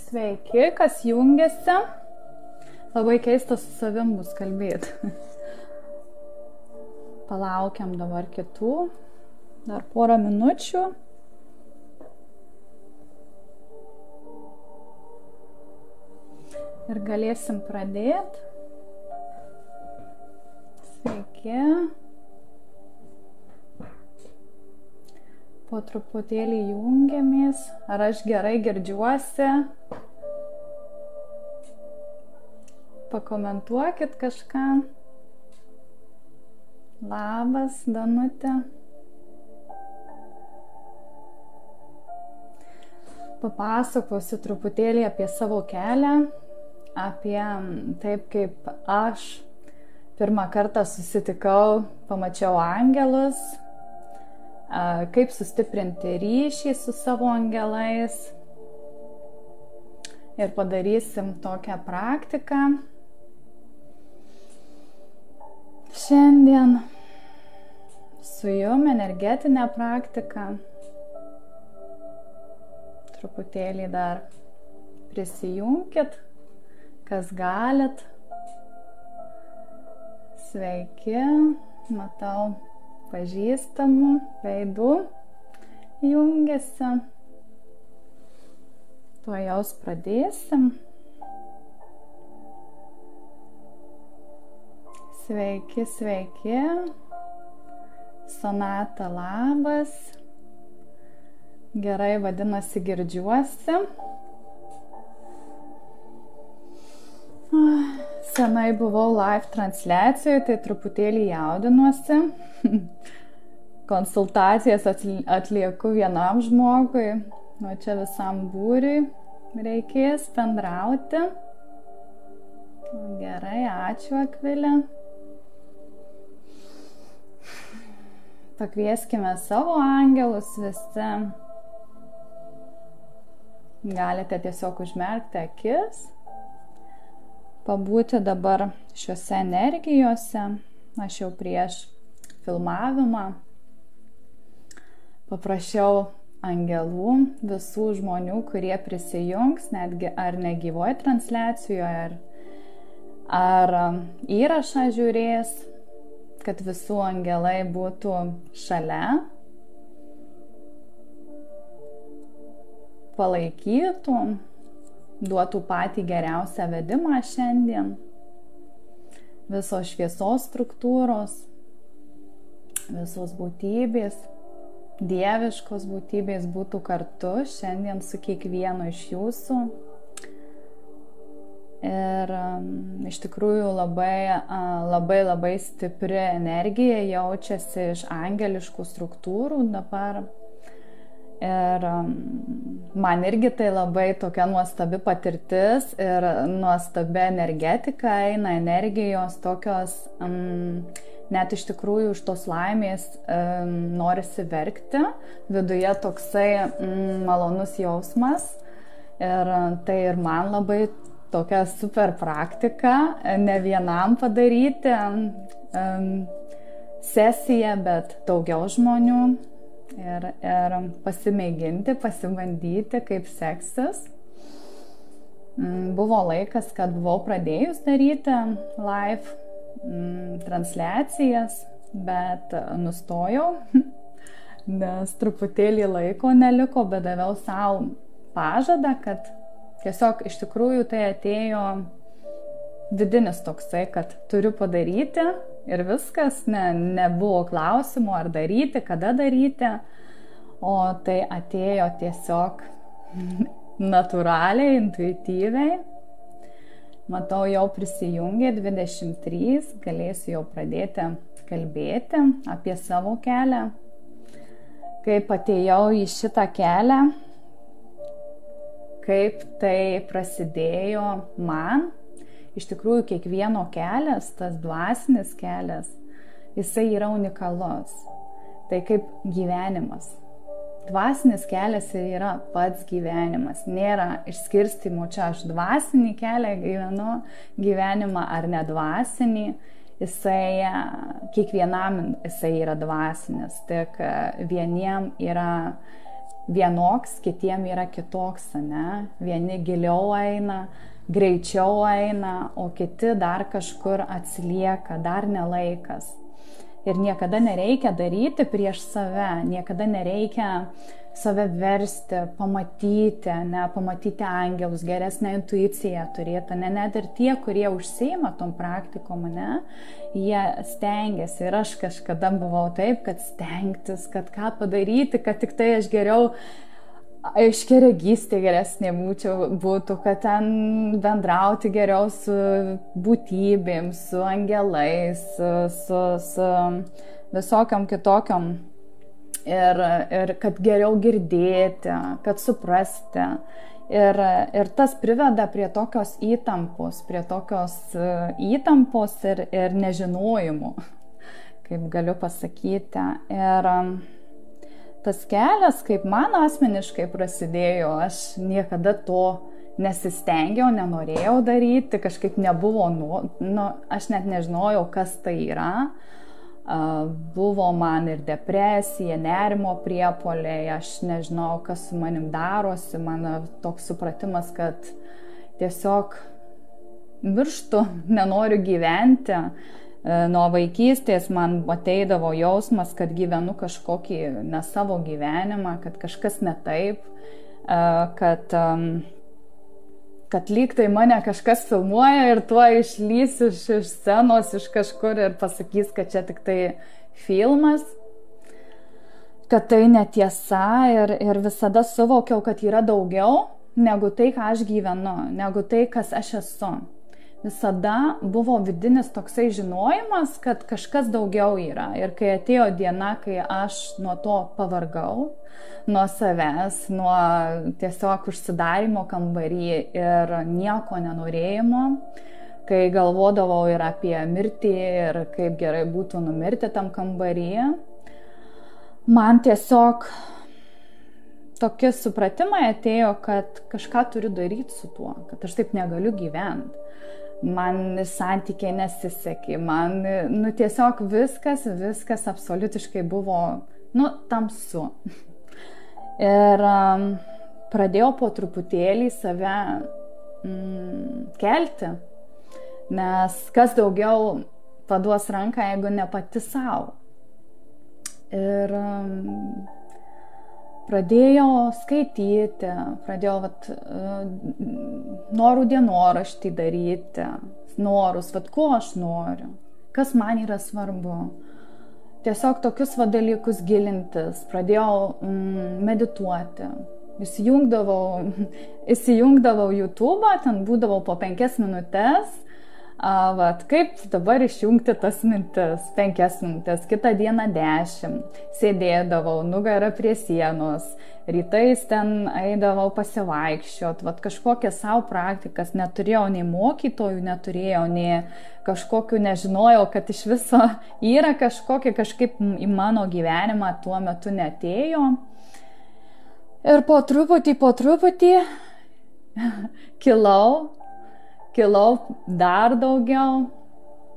Sveiki, kas jungiasi. Labai keista su savim bus kalbėti. Palaukiam dabar kitų. Dar porą minučių. Ir galėsim pradėti. Sveiki. Po truputėlį jungiamės. Ar aš gerai girdžiuosi? Pakomentuokit kažką. Labas, Danutė. Papasakosiu truputėlį apie savo kelią, apie taip, kaip aš pirmą kartą susitikau, pamačiau angelus, kaip sustiprinti ryšį su savo angelais. Ir padarysim tokią praktiką. Šiandien su jum energetinę praktiką. Truputėlį dar prisijungkit, kas galit. Sveiki, matau pažįstamų veidų jungiasi. Tuo jaus pradėsim. Sveiki, sveiki. Sonata, labas. Gerai, vadinasi, girdžiuosi. Senai buvau live transliacijoje, tai truputėlį jaudinuosi. Konsultacijas atlieku vienam žmogui, o čia visam būriui reikės bendrauti. Gerai, ačiū, Akvilė. Pakvieskime savo angelus visi. Galite tiesiog užmerkti akis, pabūti dabar šiuose energijose. Aš jau prieš filmavimą paprašiau angelų, visų žmonių, kurie prisijungs, netgi ar negyvoje transliacijoje, ar įrašą žiūrės, kad visų angelai būtų šalia, palaikytų, duotų patį geriausią vedimą šiandien. Visos šviesos struktūros, visos būtybės, dieviškos būtybės būtų kartu šiandien su kiekvienu iš jūsų. Ir iš tikrųjų labai stipri energija jaučiasi iš angeliškų struktūrų dabar. Ir man irgi tai labai tokia nuostabi patirtis ir nuostabi energetika, eina energijos tokios, net iš tikrųjų iš tos laimės norisi verkti, viduje toksai malonus jausmas. Ir tai ir man labai tokia super praktika, ne vienam padaryti sesiją, bet daugiau žmonių ir pasimėginti, pasibandyti, kaip seksis. Buvo laikas, kad buvau pradėjus daryti live transliacijas, bet nustojau, nes truputėlį laiko neliko, bet daviau savo pažadą, kad tiesiog iš tikrųjų tai atėjo vidinis toksai, kad turiu padaryti ir viskas, nebuvo klausimų ar daryti, kada daryti, o tai atėjo tiesiog natūraliai, intuityviai. Matau, jau prisijungė 23, galėsiu jau pradėti kalbėti apie savo kelią, kaip atėjau į šitą kelią, kaip tai prasidėjo man. Iš tikrųjų, kiekvieno kelias, tas dvasinis kelias, jisai yra unikalus. Tai kaip gyvenimas. Dvasinis kelias yra pats gyvenimas. Nėra išskirstymų, čia aš dvasinį kelią gyvenu, gyvenimą ar nedvasinį. Kiekvienam jisai yra dvasinis. Tik vieniem yra vienoks, kitiem yra kitoks, ne? Vieni giliau eina, greičiau eina, o kiti dar kažkur atsilieka, dar nelaikas. Ir niekada nereikia daryti prieš save, niekada nereikia save versti, pamatyti, pamatyti angelus, geresnę intuiciją turėti, net ir tie, kurie užsiima tom praktikom, jie stengiasi. Ir aš kažkada buvau taip, kad stengtis, kad ką padaryti, kad tik tai aš geriau aiškiaregystė geresnė būtų, kad ten bendrauti geriau su būtybėm, su angelais, su visokiam kitokiam ir kad geriau girdėti, kad suprasti. Ir tas priveda prie tokios įtampos ir nežinojimų, kaip galiu pasakyti. Ir tas kelias, kaip man asmeniškai prasidėjo, aš niekada to nesistengiau, nenorėjau daryti, kažkaip nebuvo, aš net nežinojau, kas tai yra. Buvo man ir depresija, nerimo priepuoliai, aš nežinau, kas su manim darosi, man toks supratimas, kad tiesiog mirštu, nenoriu gyventi. Nuo vaikystės man ateidavo jausmas, kad gyvenu kažkokį ne savo gyvenimą, kad kažkas ne taip, kad lyg tai mane kažkas filmuoja ir tuo išlys iš scenos, iš kažkur ir pasakys, kad čia tik tai filmas, kad tai netiesa ir visada suvokiau, kad yra daugiau negu tai, ką aš gyvenu, negu tai, kas aš esu. Visada buvo vidinis toksai žinojimas, kad kažkas daugiau yra. Ir kai atėjo diena, kai aš nuo to pavargau, nuo savęs, nuo tiesiog užsidarimo kambarį ir nieko nenorėjimo, kai galvodavau ir apie mirtį ir kaip gerai būtų numirti tam kambarį, man tiesiog tokie supratimai atėjo, kad kažką turiu daryti su tuo, kad aš taip negaliu gyventi. Man santykiai nesisekė, man tiesiog viskas absoliutiškai buvo tamsu. Ir pradėjau po truputėlį save kelti, nes kas daugiau paduos ranką, jeigu ne pati savo. Ir pradėjau skaityti, pradėjau norų dienoraštį daryti, norus, ko aš noriu, kas man yra svarbu. Tiesiog tokius dalykus gilintis, pradėjau medituoti, įsijungdavau YouTube, ten būdavau po 5 minutės, kaip dabar išjungti tas mintis, 5 minutės, kitą dieną 10, sėdėdavau, nugara prie sienos, rytais ten eidavau pasivaikščiot, kažkokią savo praktikas, neturėjau nei mokytojų, neturėjau nei kažkokių, nežinojau, kad iš viso yra kažkaip į mano gyvenimą tuo metu neatėjo. Ir po truputį kilau dar daugiau,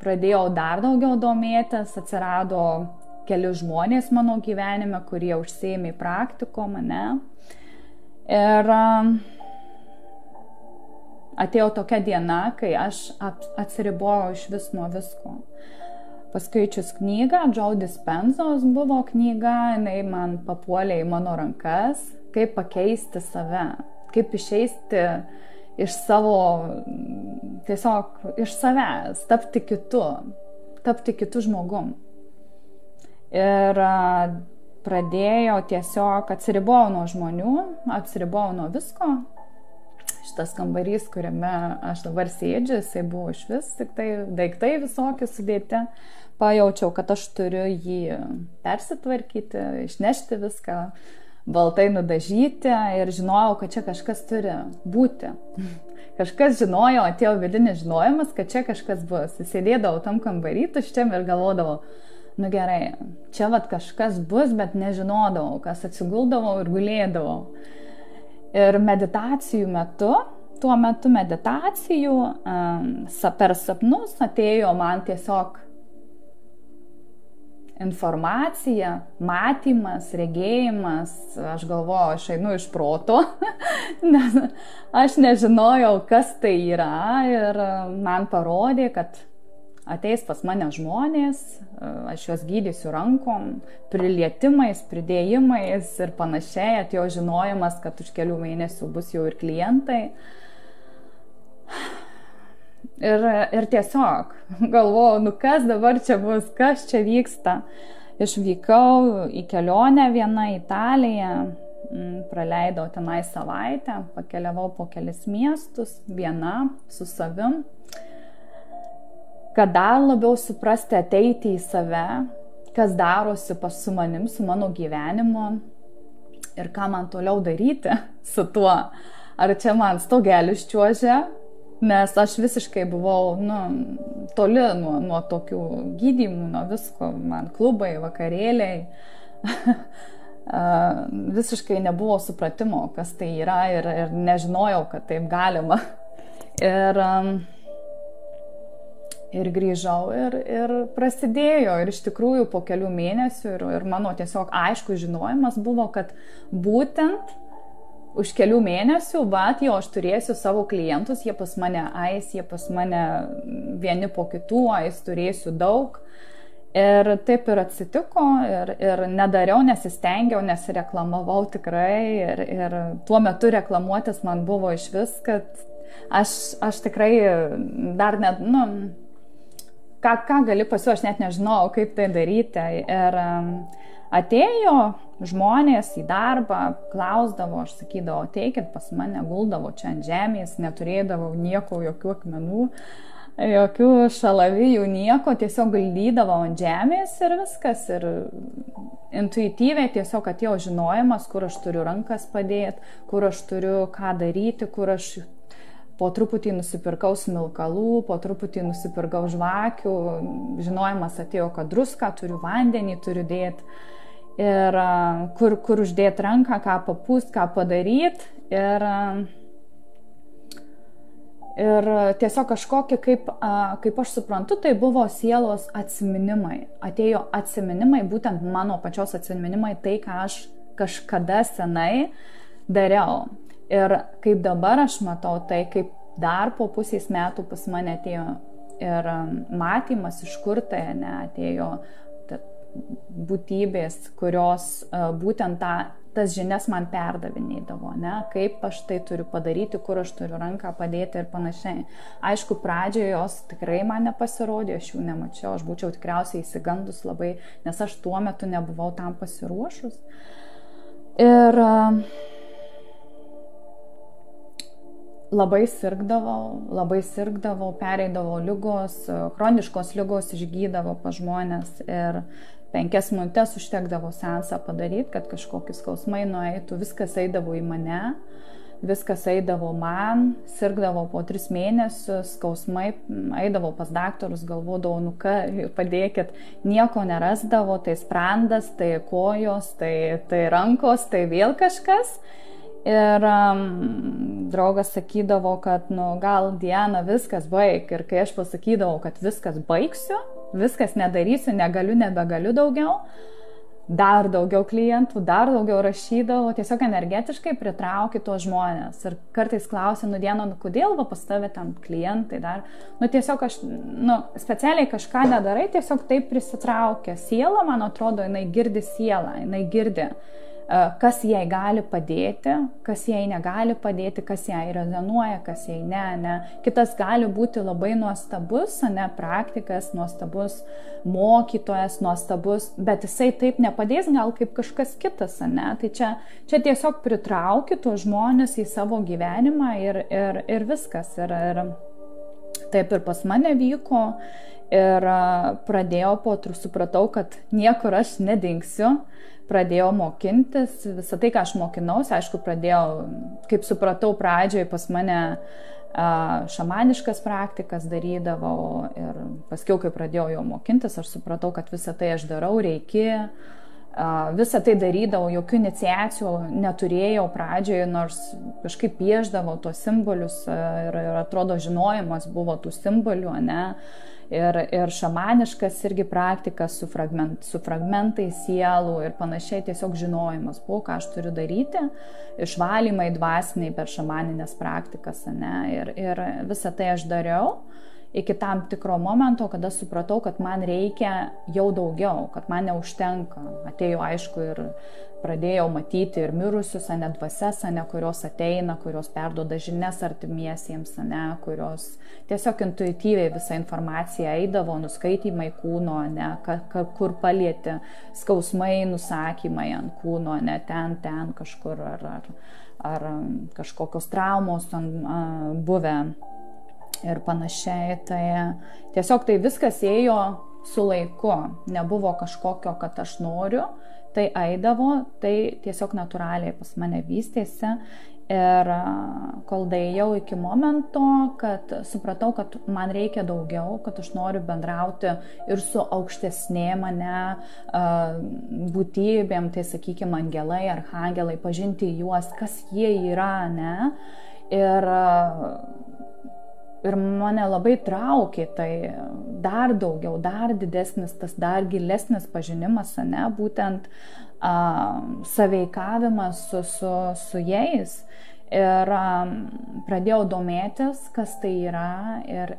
pradėjau dar daugiau domėtis, atsirado keli žmonės mano gyvenime, kurie užsiėmė praktikom, Ir atėjo tokia diena, kai aš atsiribojau iš vis nuo visko. Paskaičius knygą, Joe Dispenzos buvo knyga, jinai man papuolė į mano rankas, kaip pakeisti save, kaip išeisti iš savo, tiesiog iš savęs, tapti kitu žmogum. Ir pradėjau tiesiog, atsiribojau nuo žmonių, atsiribojau nuo visko. Šitas kambarys, kuriame aš dabar sėdžiu, jisai buvo iš vis, tik tai daiktai visokie sudėti. Pajaučiau, kad aš turiu jį persitvarkyti, išnešti viską, baltai nudažyti ir žinojau, kad čia kažkas turi būti. Kažkas žinojau, atėjo vidinis žinojimas, kad čia kažkas bus. Sėdėdavau tam kambarį tuščiam ir galvodavau, gerai, čia kažkas bus, bet nežinodavau, kas, atsiguldavau ir gulėdavau. Ir meditacijų metu, tuo metu meditacijų per sapnus atėjo man tiesiog informacija, matymas, regėjimas, aš galvoju, aš einu iš proto, nes aš nežinojau, kas tai yra ir man parodė, kad ateis pas mane žmonės, aš juos gydysiu rankom, prilietimais, pridėjimais ir panašiai, atėjo žinojimas, kad už kelių mėnesių bus jau ir klientai. Ir tiesiog galvojau, kas dabar čia bus, kas čia vyksta. Išvykau į kelionę vieną į Italiją, praleidau tenai savaitę, pakeliavau po kelis miestus, viena su savim, kad dar labiau suprasti, ateiti į save, kas darosi su manim, su mano gyvenimu ir ką man toliau daryti su tuo. Ar čia man stogelis čiuožia? Nes aš visiškai buvau toli nuo tokių gydymų, nuo visko, man klubai, vakarėliai, visiškai nebuvo supratimo, kas tai yra ir nežinojau, kad taip galima. Ir grįžau ir prasidėjo ir iš tikrųjų po kelių mėnesių ir mano tiesiog aišku žinojimas buvo, kad būtent už kelių mėnesių, jau aš turėsiu savo klientus, jie pas mane eis, jie pas mane vieni po kitų eis, turėsiu daug. Ir taip ir atsitiko ir nedariau, nesistengiau, nesireklamavau tikrai ir tuo metu reklamuotis man buvo iš vis, kad aš tikrai dar net, ką gali pasiū, aš net nežinau, kaip tai daryti. Ir atėjo žmonės į darbą, klausdavo, aš sakydavau, ateikit pas mane, guldavo čia ant žemės, neturėdavau nieko, jokių akmenų, jokių šalavijų, nieko, tiesiog guldydavau ant žemės ir viskas. Ir intuityviai tiesiog atėjo žinojimas, kur aš turiu rankas padėti, kur aš turiu ką daryti, kur aš po truputį nusipirkau smilkalų, po truputį nusipirkau žvakių, žinojimas atėjo, kad druską turiu, vandenį turiu dėti. Ir kur uždėti ranką, ką papūst, ką padaryti. Ir tiesiog kažkokie, kaip aš suprantu, tai buvo sielos atsiminimai. Atėjo atsiminimai, būtent mano pačios atsiminimai, tai, ką aš kažkada senai dariau. Ir kaip dabar aš matau, tai kaip dar po pusės metų pas mane atėjo ir matymas, iš kur tai atėjo būtybės, kurios būtent tas žinias man perdavinėdavo, kaip aš tai turiu padaryti, kur aš turiu ranką padėti ir panašiai. Aišku, pradžioje jos tikrai man nepasirodė, aš jų nemačiau, aš būčiau tikriausiai įsigandus labai, nes aš tuo metu nebuvau tam pasiruošus. Ir labai sirgdavau, pereidavo ligos, chroniškos ligos išgydavo pas žmonės ir 5 minutės užtekdavo seansą padaryti, kad kažkokie skausmai nueitų, viskas eidavo į mane, viskas eidavo man, sirgdavo po 3 mėnesius, skausmai, eidavo pas daktarus, galvodavau, padėkit, nieko nerasdavo, tai sprandas, tai kojos, tai rankos, tai vėl kažkas. Ir draugas sakydavo, kad gal Diana viskas baig. Ir kai aš pasakydavau, kad viskas baigsiu, viskas nedarysiu, nebegaliu daugiau, dar daugiau klientų, dar daugiau rašydavau, tiesiog energetiškai pritrauki tuos žmonės. Ir kartais klausia, Diana, kodėl pas tave ten klientai dar? Tiesiog aš, specialiai kažką nedarai, tiesiog taip prisitraukia. Siela, man atrodo, jinai girdi sielą, jinai girdi, kas jai gali padėti, kas jai negali padėti, kas jai rezonuoja, kas jai ne. Kitas gali būti labai nuostabus, praktikas, nuostabus mokytojas, nuostabus, bet jisai taip nepadės gal kaip kažkas kitas, Tai čia tiesiog pritrauki tuos žmonės į savo gyvenimą ir viskas. Ir taip ir pas mane vyko. Ir supratau, kad niekur aš nedingsiu. Pradėjau mokintis, visą tai, ką aš mokinausi, aišku, kaip supratau, pradžioje pas mane šamaniškas praktikas darydavau ir paskiau, kai pradėjau jau mokintis, aš supratau, kad visą tai aš darau, reikia, Visą tai darydavau, jokių iniciacijų neturėjau pradžioje, nors kažkaip pieždavau tuos simbolius ir atrodo žinojimas buvo tų simbolių, ne? Ir šamaniškas irgi praktikas su fragmentais sielų ir panašiai, tiesiog žinojimas buvo, ką aš turiu daryti, išvalymai dvasiniai per šamaninės praktikas, ne? Ir visą tai aš dariau iki tam tikro momento, kada supratau, kad man reikia jau daugiau, kad man neužtenka. Atėjau, aišku, ir pradėjau matyti ir mirusius, ne, dvasias, ne, kurios ateina, kurios perduoda žinias artimiesiems, ne, kurios tiesiog intuityviai visą informaciją eidavo, nuskaitymai kūno, ne, kur palieti, skausmai, nusakymai ant kūno, ne, ten kažkur, ar kažkokios traumos buvę ir panašiai. Tai tiesiog tai viskas ėjo su laiku, nebuvo kažkokio, kad aš noriu, tai eidavo, tai tiesiog natūraliai pas mane vystėsi. Ir kol daėjau iki momento, kad supratau, kad man reikia daugiau, kad aš noriu bendrauti ir su aukštesnėm būtybėm, tai sakykime, angelai, arhangelai, pažinti juos, kas jie yra, ne? Ir mane labai traukė tai dar daugiau, dar didesnis, tas dar gilesnis pažinimas, ne, būtent saveikavimas su jais. Ir pradėjau domėtis, kas tai yra, ir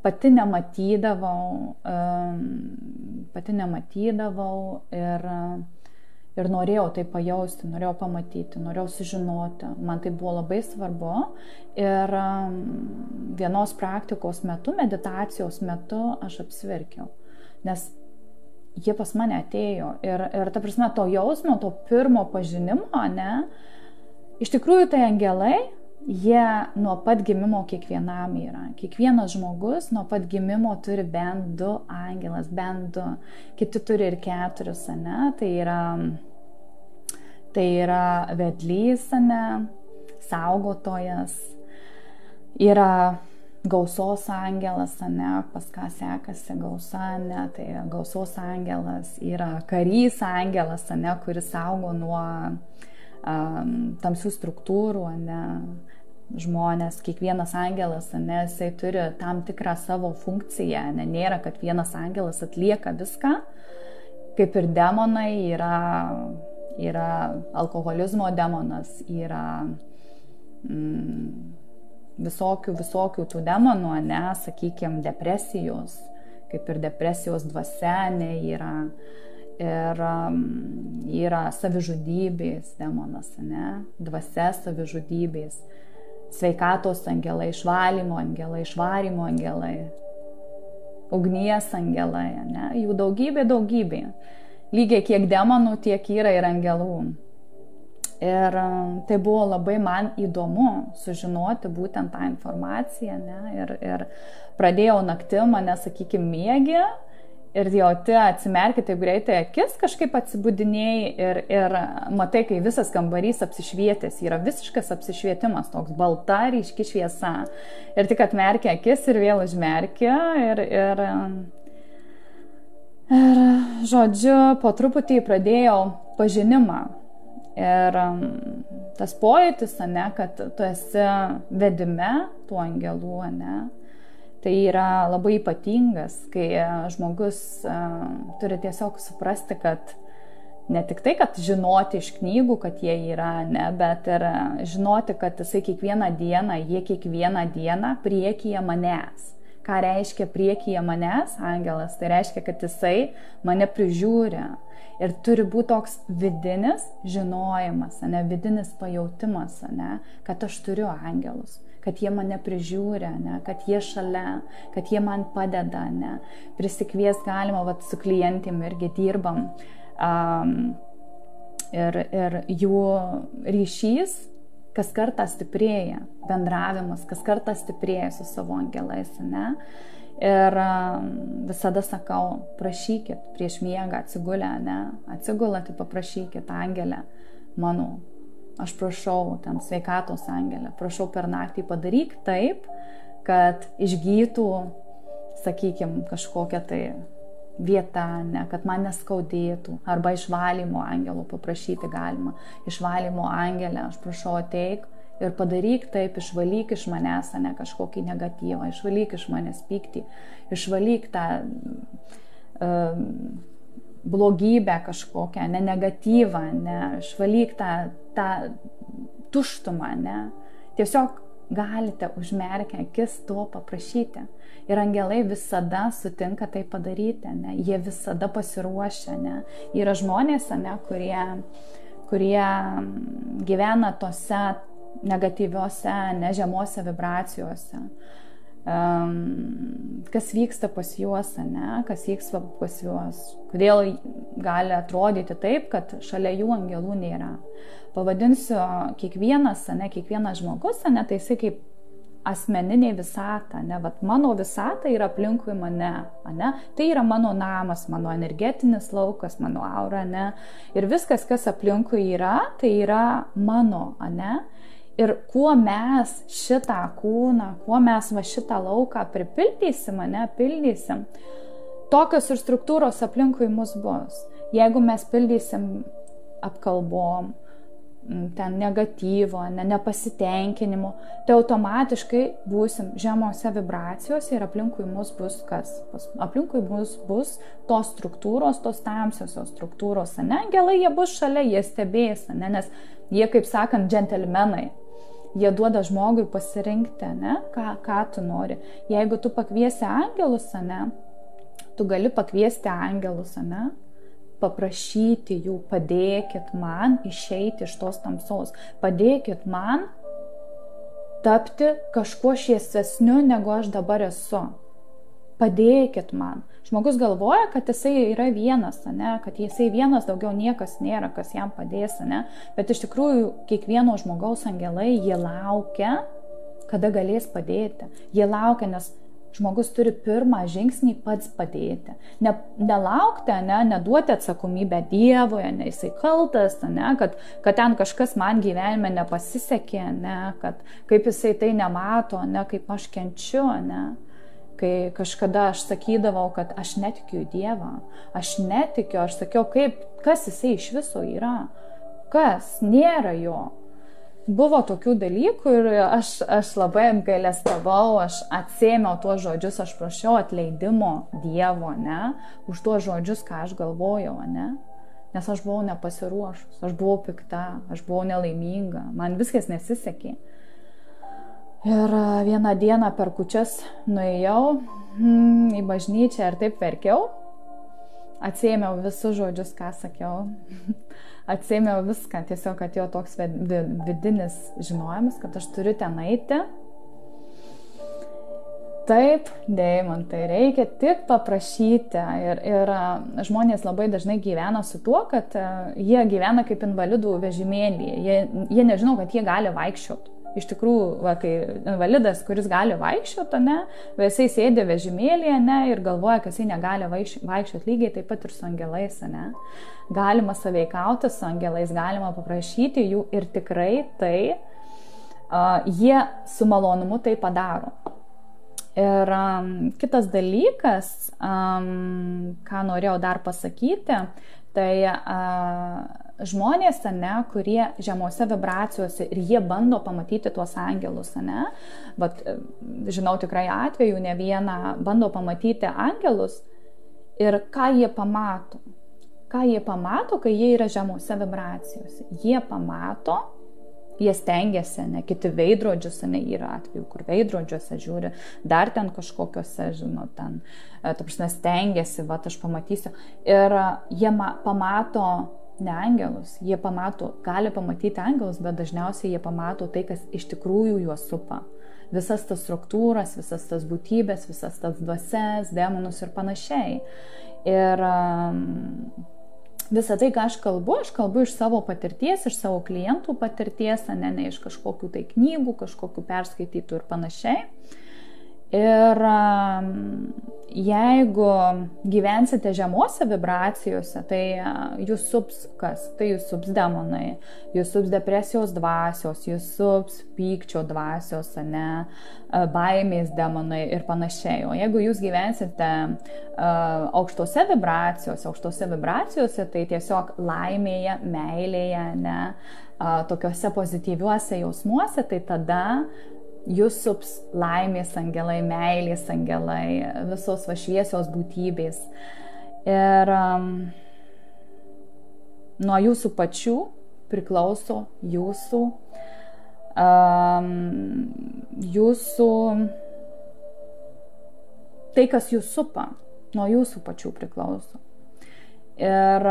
pati nematydavau ir norėjau tai pajausti, norėjau pamatyti, norėjau sužinoti. Man tai buvo labai svarbu. Ir vienos praktikos metu, meditacijos metu aš apsiverkiau, nes jie pas mane atėjo. Ir ta prasme, to jausmo, to pirmo pažinimo, ne, iš tikrųjų tai angelai, jie nuo pat gimimo kiekvienam yra. Kiekvienas žmogus nuo pat gimimo turi bent 2 angelas, bent 2. Kiti turi ir 4, ne? Tai yra vedlys, ne? Saugotojas. Yra gausos angelas, ne? Pas ką sekasi gausa, ne? Tai gausos angelas. Yra karys angelas, ne? Kuris saugo nuo tamsių struktūrų, ne? Žmonės, kiekvienas angelas, ne, jisai turi tam tikrą savo funkciją, ne, nėra, kad vienas angelas atlieka viską, kaip ir demonai, yra alkoholizmo demonas, yra visokių tų demonų, ne, sakykime, depresijos, kaip ir depresijos dvasia, ne, ir yra savižudybės demonas, ne, dvasia savižudybės. Sveikatos angelai, išvalymo angelai, ugnies angelai, ne? Jų daugybė. Lygiai kiek demonų, tiek yra ir angelų. Ir tai buvo labai man įdomu sužinoti būtent tą informaciją, ne? Ir pradėjau naktim, mane, sakykime, miegi. Ir jauti, atsimerki taip greitai akis, kažkaip atsibudinėjai ir matai, kai visas kambarys apsišvietęs, yra visiškas apsišvietimas, toks balta, ryški šviesa. Ir tik atmerki akis ir vėl užmerki. Ir žodžiu, po truputį pradėjau pažinimą. Ir tas pojūtis, ne, kad tu esi vedime tų angelų, ne. Tai yra labai ypatingas, kai žmogus turi tiesiog suprasti, kad ne tik tai, kad žinoti iš knygų, kad jie yra, ne, bet ir žinoti, kad jie kiekvieną dieną priekyje manęs. Ką reiškia priekyje manęs angelas? Tai reiškia, kad jisai mane prižiūri. Ir turi būti toks vidinis žinojimas, ne, vidinis pajautimas, ne, kad aš turiu angelus, kad jie mane prižiūri, ne, kad jie šalia, kad jie man padeda, ne. Prisikvies galima, su klientėm irgi dirbam. Ir jų ryšys kas kartą stiprėja, bendravimas kas kartą stiprėja su savo angelais, ne. Ir visada sakau, prašykit prieš miegą atsigulę, ne, atsigulę, tai paprašykit angelę mano. Aš prašau, ten sveikatos angelę, prašau per naktį padaryk taip, kad išgytų, sakykime, kažkokią tai vieta, ne, kad man neskaudėtų, arba išvalymo angelų paprašyti galima. Išvalymo angelę, aš prašau, ateik ir padaryk taip, išvalyk iš manęs, ne, kažkokį negatyvą, išvalyk iš manęs pyktį, išvalyk tą blogybę kažkokią, ne, negatyvą, ne, išvalyk tą tuštumą, ne. Tiesiog galite užmerkę akis to paprašyti. Ir angelai visada sutinka tai padaryti, ne? Jie visada pasiruošia, ne? Yra žmonės, ne, kurie gyvena tose negatyviuose, nežemose vibracijose. Kas vyksta pas juos, ne? Kas vyksta pas juos. Kodėl gali atrodyti taip, kad šalia jų angelų nėra. Pavadinsiu kiekvienas žmogus, ne, tai jisai kaip asmeninė visata, ne, vat mano visata yra aplinkui mane, ne, tai yra mano namas, mano energetinis laukas, mano aura, ne, ir viskas, kas aplinkui yra, tai yra mano, ne, ir kuo mes šitą kūną, kuo mes va šitą lauką pripildysim, ne, pildysim, tokios ir struktūros aplinkui mus bus. Jeigu mes pildysim apkalbom, ten negatyvo, nepasitenkinimo, tai automatiškai būsim žemose vibracijose ir aplinkui mus bus kas? Aplinkui bus tos struktūros, tos tamsiosios struktūros, ne? Angelai, jie bus šalia, jie stebės, ne? Nes jie, kaip sakant, džentelmenai, jie duoda žmogui pasirinkti, ne? Ką tu nori. Jeigu tu pakviesi angelus, ne? Tu gali pakviesti angelus, ne? Paprašyti jų, padėkit man išeiti iš tos tamsos, padėkit man tapti kažkuo šviesesniu, negu aš dabar esu. Padėkit man. Žmogus galvoja, kad jisai yra vienas, ne? Kad jisai vienas, daugiau niekas nėra, kas jam padės, ne? Bet iš tikrųjų kiekvieno žmogaus angelai, jie laukia, kada galės padėti. Jie laukia, nes žmogus turi pirmą žingsnį pats padėti. Nelaukti, ne, neduoti atsakomybę Dievui, ne, jisai kaltas, ne, kad ten kažkas man gyvenime nepasisekė, ne, kad kaip jisai tai nemato, ne, kaip aš kenčiu, ne. Kai kažkada aš sakydavau, kad aš netikiu į Dievą, aš netikiu, aš sakiau, kas jisai iš viso yra, kas, nėra jo. Buvo tokių dalykų ir aš labai apgailestavau, aš atsėmiau tuos žodžius, aš prašiau atleidimo Dievo, ne, už tuos žodžius, ką aš galvojau, ne, nes aš buvau nepasiruošus, aš buvau pikta, aš buvau nelaiminga, man viskas nesisekė. Ir vieną dieną per kūčias nuėjau į bažnyčią ir taip verkiau, atsėmiau visus žodžius, ką sakiau. Atsėmiau viską, tiesiog atėjo toks vidinis žinojimas, kad aš turiu ten eiti. Taip, deimantai, reikia tik paprašyti. Ir žmonės labai dažnai gyvena su tuo, kad jie gyvena kaip invalidų vežimėlyje. Jie nežino, kad jie gali vaikščioti. Iš tikrųjų, va, kai invalidas, kuris gali vaikščioti, ne, jisai sėdi vežimėlyje, ne, ir galvoja, kad jisai negali vaikščioti, lygiai taip pat ir su angelais, ne. Galima sąveikauti su angelais, galima paprašyti jų ir tikrai tai jie su malonumu tai padaro. Ir kitas dalykas, ką norėjau dar pasakyti, tai žmonės, ne, kurie žemose vibracijose ir jie bando pamatyti tuos angelus, ne, bet žinau tikrai atveju, ne vieną bando pamatyti angelus ir ką jie pamato. Ką jie pamato, kai jie yra žemose vibracijose. Jie pamato, jie stengiasi, ne, kiti veidrodžiuose, ne, yra atveju, kur veidrodžiuose žiūri, dar ten kažkokiuose, žinot, ten, ta prasme, stengiasi, va, aš pamatysiu. Ir jie pamato ne angelus, jie pamato, gali pamatyti angelus, bet dažniausiai jie pamato tai, kas iš tikrųjų juos supa. Visas tas struktūras, visas tas būtybės, visas tas dvasias, demonus ir panašiai. Ir visą tai, ką aš kalbu iš savo patirties, iš savo klientų patirties, ne iš kažkokių tai knygų, kažkokių perskaitytų ir panašiai. Ir jeigu gyvensite žemose vibracijose, tai jūs sups kas? Tai jūs sups demonai, jūs sups depresijos dvasios, jūs sups pykčio dvasios, ne, baimės demonai ir panašiai. O jeigu jūs gyvensite aukštose vibracijose, tai tiesiog laimėje, meilėje, ne, tokiuose pozityviuose jausmuose, tai tada jūs sups laimės angelai, meilės angelai, visos šviesios būtybės. Ir nuo jūsų pačių priklauso jūsų tai, kas jūs supa, nuo jūsų pačių priklauso. Ir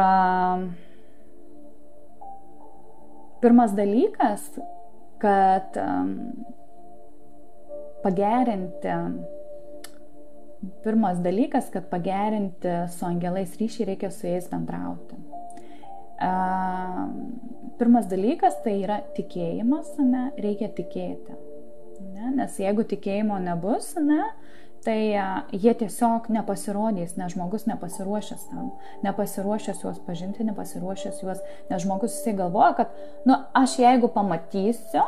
pirmas dalykas, kad pagerinti su angelais ryšį, reikia su jais bendrauti. Pirmas dalykas tai yra tikėjimas, ne, reikia tikėti. Ne? Nes jeigu tikėjimo nebus, ne, tai jie tiesiog nepasirodys, nes žmogus nepasiruošęs tam, nepasiruošęs juos pažinti, nepasiruošęs juos, nes žmogus jisai galvoja, kad aš jeigu pamatysiu,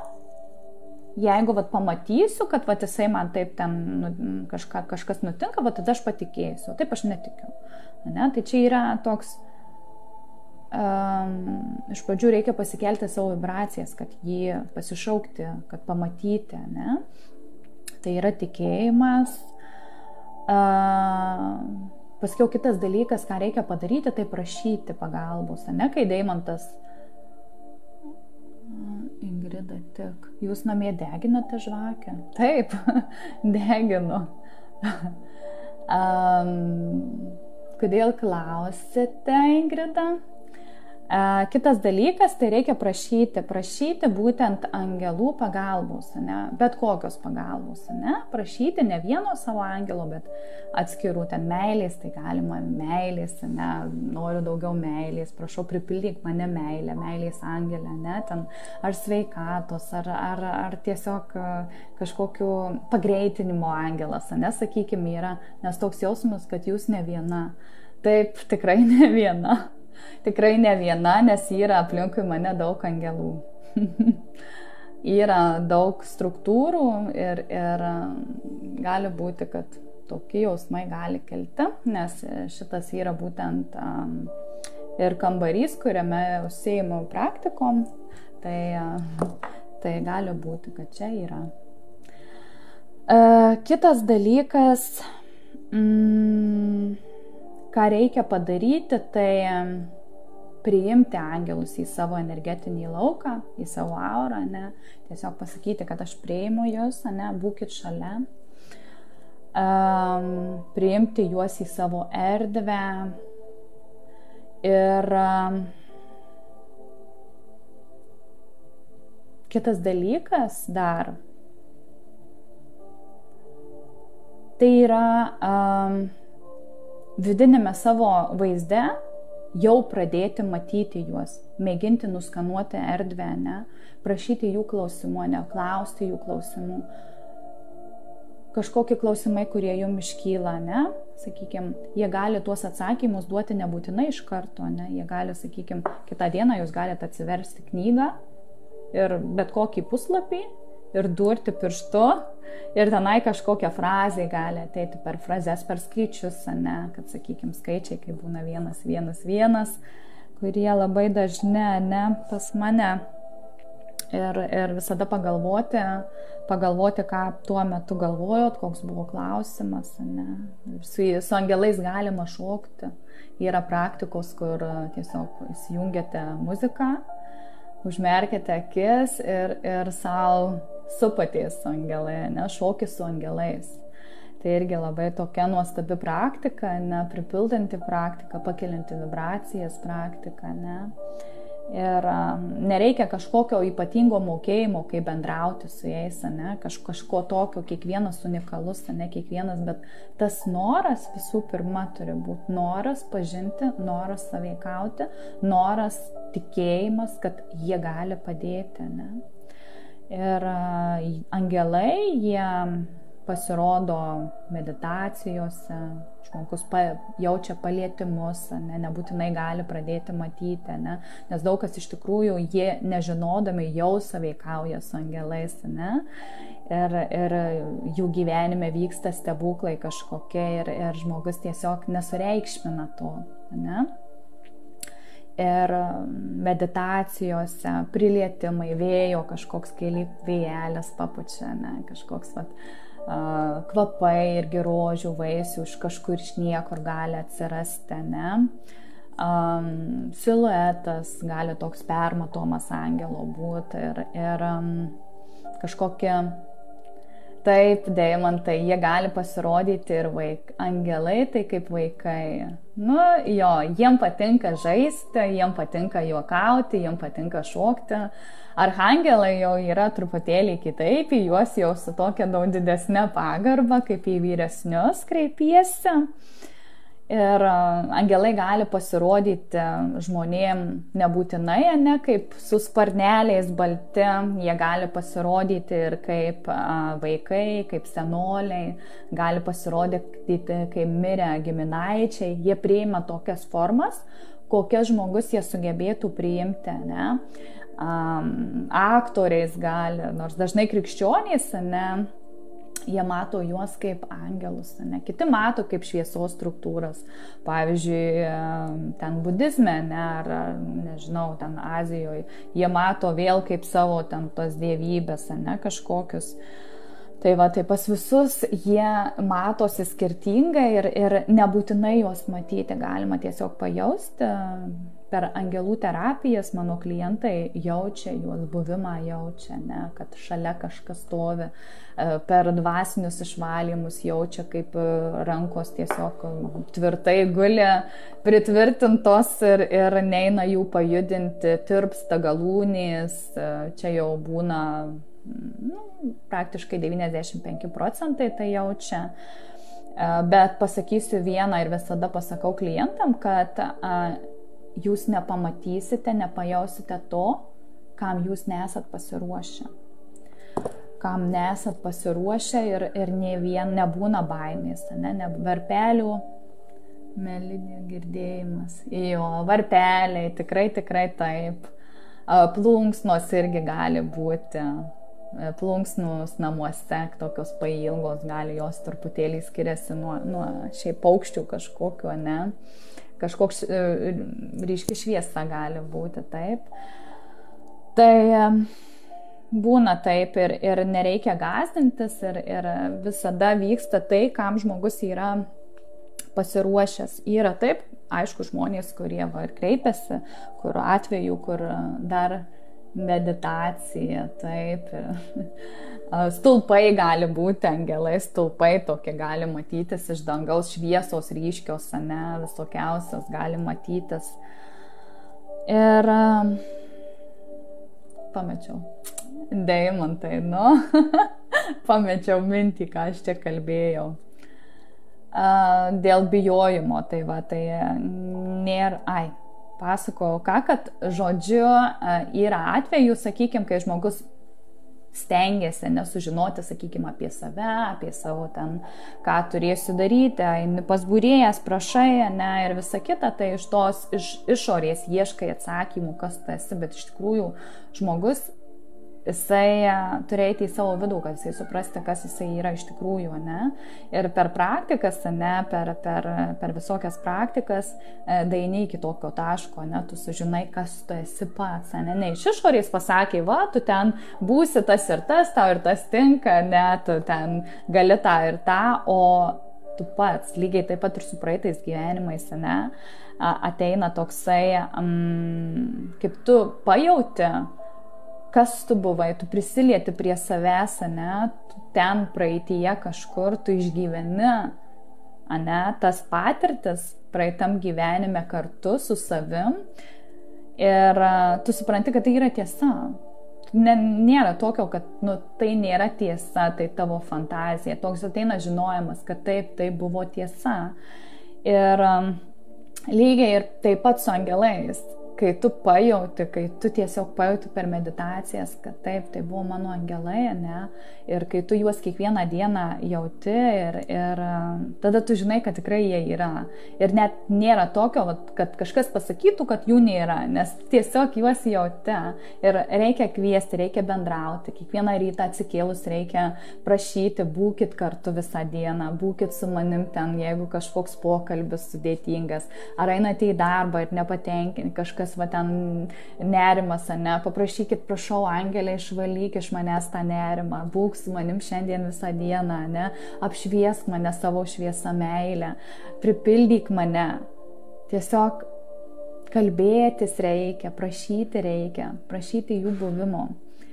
kad jisai man taip ten kažkas nutinka, tada aš patikėsiu. Taip aš netikiu. Ne? Tai čia yra toks, iš pradžių reikia pasikelti savo vibracijas, kad jį pasišaukti, kad pamatyti. Ne? Tai yra tikėjimas. Paskiau kitas dalykas, ką reikia padaryti, tai prašyti pagalbos. Ne? Kai Deimantas Ingrida, tik. Jūs namie deginate žvakę? Taip, deginu. Kodėl klausite, Ingrida? Kitas dalykas, tai reikia prašyti būtent angelų pagalbos, ne? Bet kokios pagalbos, ne? Prašyti ne vieno savo angelo, bet atskirų ten meilės, tai galima meilės, ne? Noriu daugiau meilės, prašau pripildyk mane meilę, meilės angelę, ne? Ten ar sveikatos, ar tiesiog kažkokiu pagreitinimo angelas, ne? Sakykime, yra, nes toks jausmas, kad jūs ne viena. Taip, tikrai ne viena. Tikrai ne viena, nes yra aplinkui mane daug angelų. Yra daug struktūrų ir gali būti, kad tokie jausmai gali kilti, nes šitas yra būtent ir kambarys, kuriame užsiimu praktikom, tai gali būti, kad čia yra. Kitas dalykas, ką reikia padaryti, tai priimti angelus į savo energetinį lauką, į savo aurą, ne? Tiesiog pasakyti, kad aš priimu jūs, ne? Būkit šalia. Priimti juos į savo erdvę. Ir kitas dalykas dar, tai yra vidinėme savo vaizde jau pradėti matyti juos, mėginti nuskanuoti erdvę, ne? Prašyti jų klausimų, ne? Klausti jų klausimų. Kažkokie klausimai, kurie jums iškyla, ne? Sakykime, jie gali tuos atsakymus duoti nebūtinai iš karto, ne? Jie gali, sakykime, kitą dieną jūs galite atsiversti knygą ir bet kokį puslapį ir durti pirštu ir tenai kažkokią frazę gali ateiti per frazes, per skaičius, ne, kad, sakykime, skaičiai, kai būna 1, 1, 1, kurie labai dažni, ne, pas mane. Ir visada pagalvoti, ką tuo metu galvojot, koks buvo klausimas, ne. Su angelais galima šokti. Yra praktikos, kur tiesiog įsijungiate muziką, užmerkite akis ir savo supatės su angelai, ne, šokis su angelais. Tai irgi labai tokia nuostabi praktika, ne, pripildanti praktika, pakelinti vibracijas praktika, ne. Ir nereikia kažkokio ypatingo mokėjimo, kaip bendrauti su jais, ne, kažko tokio, kiekvienas unikalus, ne, kiekvienas, bet tas noras visų pirma turi būti noras pažinti, noras sąveikauti, noras tikėjimas, kad jie gali padėti, ne. Ir angelai, jie pasirodo meditacijose, žmogus jaučia palietimus, nebūtinai gali pradėti matyti, nes daug kas iš tikrųjų jie nežinodami jau sąveikauja su angelais, ir jų gyvenime vyksta stebuklai kažkokie ir žmogus tiesiog nesureikšmina to, Ir meditacijose, prilietimai, vėjo kažkoks keli vėjelis papučia, kažkoks kvapai irgi rožių, vaisių iš kažkur iš niekur gali atsirasti, siluetas gali toks permatomas angelo būti ir kažkokie, taip, deimantai, jie gali pasirodyti ir angelai, tai kaip vaikai. Jiem patinka žaisti, jiem patinka juokauti, jiem patinka šokti. Arhangelai jau yra truputėlį kitaip, į juos jau su tokia daug didesnė pagarba, kaip į vyresnius kreipiesi. Ir angelai gali pasirodyti žmonėm nebūtinai, kaip su sparneliais balti, jie gali pasirodyti ir kaip vaikai, kaip senoliai, gali pasirodyti kaip mirę giminaičiai, jie priima tokias formas, kokias žmogus jie sugebėtų priimti, Aktoriais gali, nors dažnai krikščionys, jie mato juos kaip angelus, kiti mato kaip šviesos struktūras. Pavyzdžiui, ten budizme, ar nežinau, ten Azijoje, jie mato vėl kaip savo ten tos dievybės, kažkokius. Tai pas visus jie matosi skirtingai ir nebūtinai juos matyti, galima tiesiog pajausti. Per angelų terapijas mano klientai jaučia, juos buvimą jaučia, kad šalia kažkas stovi. Per dvasinius išvalymus jaučia, kaip rankos tiesiog tvirtai guli, pritvirtintos ir neina jų pajudinti, tirpsta galūnės, čia jau būna praktiškai 95% tai jaučia. Bet pasakysiu vieną ir visada pasakau klientam, kad jūs nepamatysite, nepajausite to, kam jūs nesat pasiruošę. Kam nesat pasiruošę ir nebūna baimės, varpelių, melinė girdėjimas. Varpeliai, tikrai taip. Plunksnos irgi gali būti. Plunksnus namuose, tokios pailgos, gali jos truputėlį skiriasi nuo šiaip paukščių kažkokio, Kažkoks ryški šviesa gali būti, taip. Tai būna taip ir nereikia gąsdintis ir visada vyksta tai, kam žmogus yra pasiruošęs. Yra taip, aišku, žmonės, kurie ir kreipiasi, kur atveju, kur dar meditacija, taip. Stulpai gali būti, angelai, stulpai tokie gali matytis iš dangaus, šviesos ryškios, visokiausios gali matytis. Ir pamečiau. Deimantai, pamečiau mintį, ką aš čia kalbėjau. Dėl bijojimo, tai nėra, pasakojau kad žodžiu yra atvejų, sakykime, kai žmogus stengiasi nesužinoti, sakykime, apie save, apie savo ten, ką turėsiu daryti, pas būrėjas, prašai, ir visa kita, tai iš tos išorės ieškai atsakymų, kas tu esi, bet iš tikrųjų žmogus, jisai turi eiti į savo vidų, kad jisai suprasti, kas jisai yra iš tikrųjų, Ir per praktikas, per visokias praktikas daeini iki tokio taško, tu sužinai, kas tu esi pats, ne iš išorės pasakė, tu ten būsi tas ir tas, tau ir tas tinka, tu ten gali tą ir tą, o tu pats, lygiai taip pat ir su praeitais gyvenimais, ateina toksai, kaip tu pajauti, kas tu buvai, tu prisilieti prie savęs, tu ten praeityje kažkur, tu išgyveni, tas patirtis praeitam gyvenime kartu su savim ir tu supranti, kad tai yra tiesa. Nėra tokio, kad tai nėra tiesa, tai tavo fantazija. Toks ateina žinojimas, kad taip, tai buvo tiesa. Ir lygiai ir taip pat su angelais. kai tu pajauti, kai tu tiesiog pajauti per meditacijas, kad taip, tai buvo mano angelai, ne, ir kai tu juos kiekvieną dieną jauti ir tada tu žinai, kad tikrai jie yra. Ir net nėra tokio, kad kažkas pasakytų, kad jų nėra, nes tiesiog juos jauti. Ir reikia kviesti, reikia bendrauti. Kiekvieną rytą atsikėlus reikia prašyti, būkit kartu visą dieną, būkit su manim ten, jeigu kažkoks pokalbis sudėtingas, ar einate į darbą ir nepatenkinti, kažkas va ten nerimas, ne, paprašykit, prašau, angelė, išvalyk iš manęs tą nerimą, būk su manim šiandien visą dieną, ne, apšviesk mane savo šviesą meilę, pripildyk mane. Tiesiog kalbėtis reikia, prašyti jų buvimo,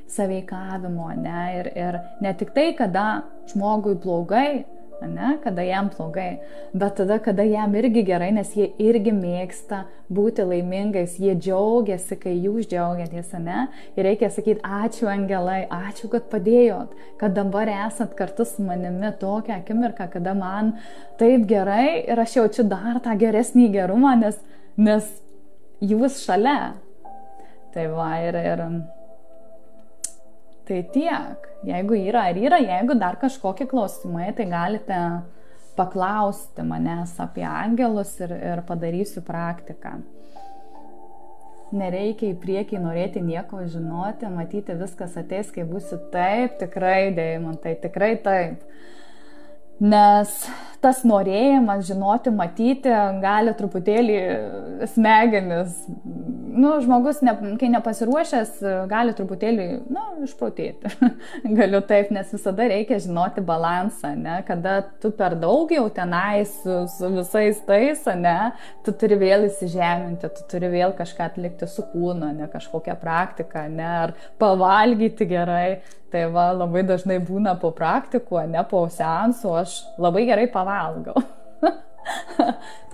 sąveikavimo, ne, ir ne tik tai, kada žmogui blogai, ne, kada jam blogai, bet tada, kada jam irgi gerai, nes jie irgi mėgsta būti laimingais, jie džiaugiasi, kai jūs džiaugiatės, ne, ir reikia sakyti, ačiū angelai, ačiū, kad padėjot, kad dabar esat kartu su manimi tokią akimirką, kada man taip gerai ir aš jaučiu dar tą geresnį gerumą, nes jūs šalia. Tai va, ir tai tiek. Jeigu jeigu dar kažkokie klausimai, tai galite paklausti manęs apie angelus ir padarysiu praktiką. Nereikia į priekį norėti nieko žinoti, matyti viskas ateis, kai būsiu taip, tikrai, deimantai, tikrai taip. Nes tas norėjimas žinoti, matyti, gali truputėlį smegenis, žmogus, kai nepasiruošęs, gali truputėlį, išprotėti. Galiu taip, nes visada reikia žinoti balansą, ne, kada tu per daug jau tenai su visais tais, ne, tu turi vėl įsižeminti, tu turi vėl kažką atlikti su kūnu, ne, kažkokią praktiką, ne, ar pavalgyti gerai. Tai va, labai dažnai būna po praktikų, ne po seansų, aš labai gerai pavalgau.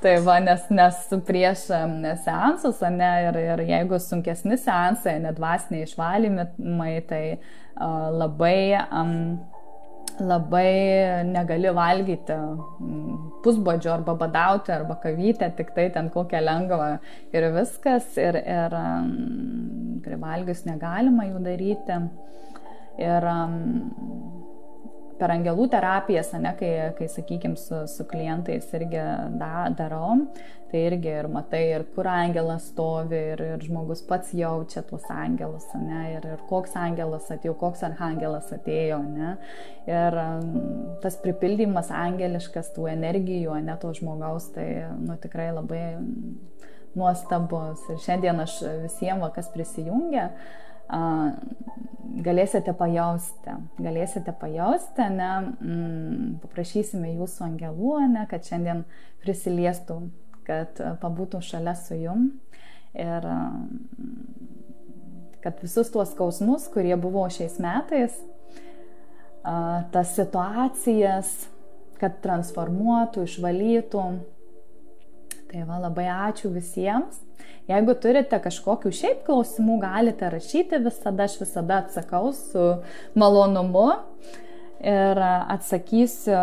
Tai va, nes prieš seansus, ne, ir jeigu sunkesni seansai, nedvasiniai išvalymai, tai labai negali valgyti pusbadžio arba badauti arba kavytę, tik tai ten kokią lengvą ir viskas, ir privalgius negalima jų daryti. Ir per angelų terapijas, ne, kai sakykime, su klientais irgi darau, tai irgi ir matai, ir kur angelas stovi, ir žmogus pats jaučia tuos angelus, ne, ir koks angelas atėjo, koks arhangelas atėjo, ne, ir tas pripildymas angeliškas tų energijų, ne, to žmogaus, tai tikrai labai nuostabus. Ir šiandien aš visiems, kas prisijungia, galėsite pajausti, ne, paprašysime jūsų angelų, ne, kad šiandien prisiliestų, kad pabūtų šalia su jum ir kad visus tuos skausmus, kurie buvo šiais metais, tas situacijas, kad transformuotų, išvalytų. Tai va, labai ačiū visiems. Jeigu turite kažkokių šiaip klausimų, galite rašyti visada, aš visada atsakau su malonumu ir atsakysiu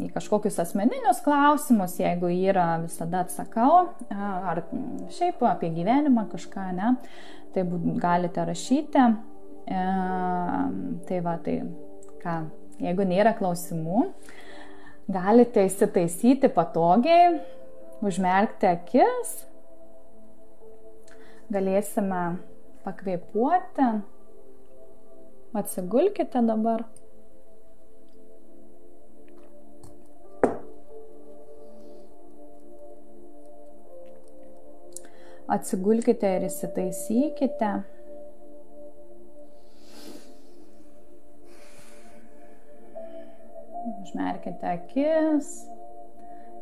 į kažkokius asmeninius klausimus, jeigu yra, visada atsakau, ar šiaip apie gyvenimą kažką, ne, tai galite rašyti. Tai va, tai ką, jeigu nėra klausimų, galite įsitaisyti patogiai, užmerkti akis. Galėsime pakvėpuoti. Atsigulkite dabar. Atsigulkite ir įsitaisykite. Užmerkite akis.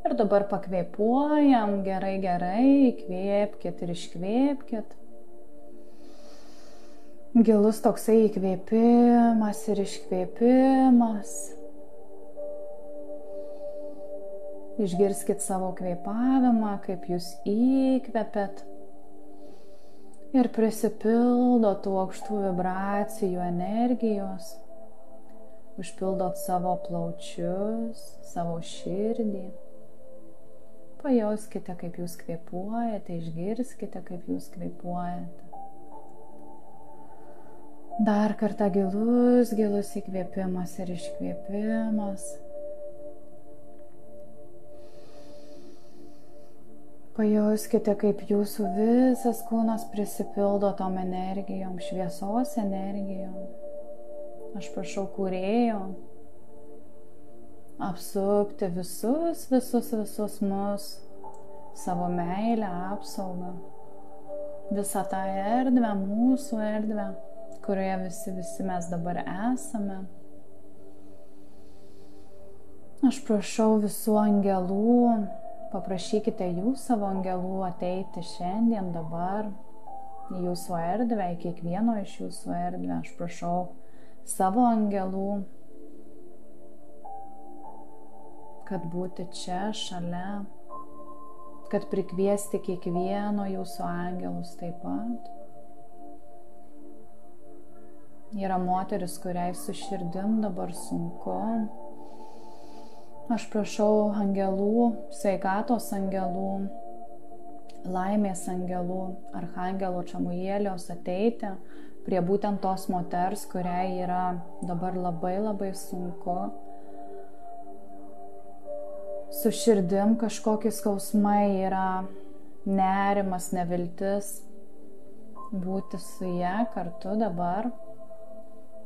Ir dabar pakvėpuojam, gerai, įkvėpkit ir iškvėpkit. Gilus toksai įkvėpimas ir iškvėpimas. Išgirskit savo kvėpavimą, kaip jūs įkvėpėt. Ir prisipildo tų aukštų vibracijų energijos. Užpildot savo plaučius, savo širdį. pajauskite, kaip jūs kvėpuojate, išgirskite, kaip jūs kvėpuojate. Dar kartą gilus įkvėpimas ir iškvėpimas. Pajauskite, kaip jūsų visas kūnas prisipildo tom energijom, šviesos energijom. Aš prašau Kūrėjo apsupti visus mus savo meilę, apsaugą. Visą tą erdvę, mūsų erdvę, kurioje visi mes dabar esame. Aš prašau visų angelų, paprašykite jūs savo angelų ateiti šiandien, dabar, į jūsų erdvę, į kiekvieno iš jūsų erdvę. Aš prašau savo angelų, kad būti čia, šalia, kad prikviesti kiekvieno jūsų angelus taip pat. Yra moteris, kuriai su širdim dabar sunku. Aš prašau angelų, sveikatos angelų, laimės angelų, archangelo Čamuielios ateiti prie būtent tos moters, kuriai yra dabar labai sunku. Su širdim kažkokie skausmai yra, nerimas, neviltis. Būti su ja kartu dabar,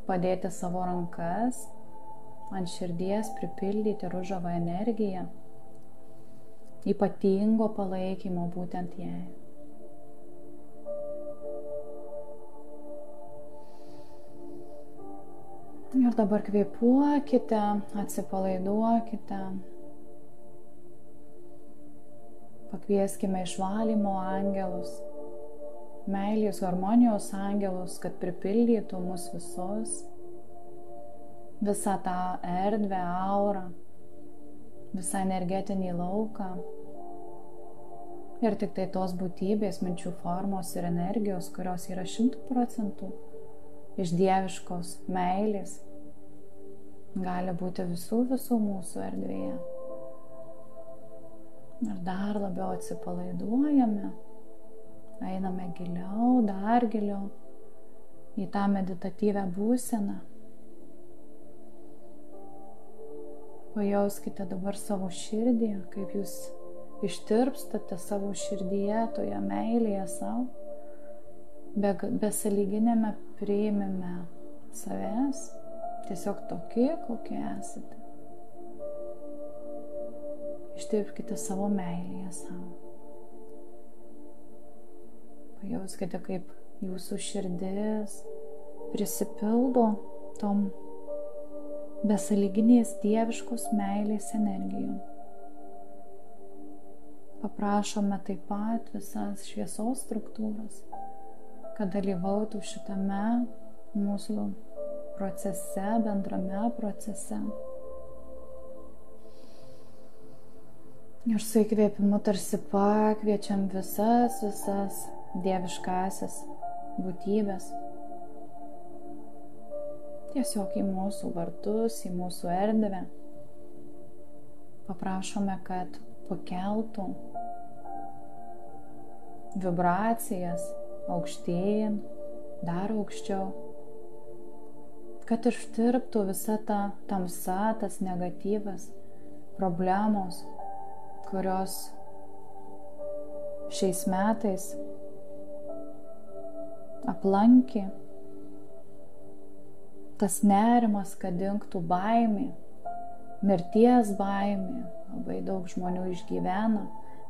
padėti savo rankas ant širdies, pripildyti ružavą energiją, ypatingo palaikymo būtent jai. Ir dabar kvėpuokite, atsipalaiduokite. Pakvieskime išvalymo angelus, meilės, harmonijos angelus, kad pripildytų mus visus. Visą tą erdvę, aurą, visą energetinį lauką. Ir tik tai tos būtybės, minčių formos ir energijos, kurios yra 100% iš dieviškos meilės, gali būti visų mūsų erdvėje. Ir dar labiau atsipalaiduojame, einame giliau, dar giliau į tą meditatyvę būseną. Pajauskite dabar savo širdį, kaip jūs ištirpstate savo širdyje, toje meilėje savo, besąlyginėme priėmime savęs, tiesiog tokie, kokie esate. Ištirpkite savo meilėje savo. Pajauskite, kaip jūsų širdis prisipildo tom besąlyginės dieviškos meilės energijom. Paprašome taip pat visas šviesos struktūras, kad dalyvautų šitame mūsų procese, bendrame procese. Ir su įkvėpimu tarsi pakviečiam visas dieviškasias būtybės tiesiog į mūsų vartus, į mūsų erdvę. Paprašome, kad pakeltų vibracijas aukštyn, dar aukščiau, kad ištirptų visa ta tamsa, tas negatyvas, problemos, kurios šiais metais aplankė. Tas nerimas, kad dingtų baimė, mirties baimė, labai daug žmonių išgyvena,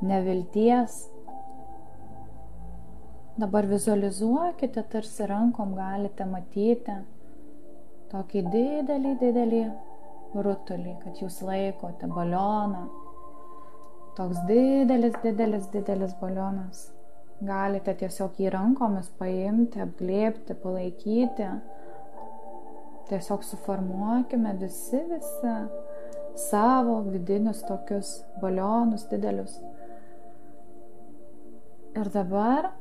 nevilties. Dabar vizualizuokite, tarsi rankom galite matyti tokį didelį rutulį, kad jūs laikote balioną. Toks didelis balionas. Galite tiesiog jį rankomis paimti, apglėbti, palaikyti. Tiesiog suformuokime visi savo vidinius tokius balionus didelius. Ir dabar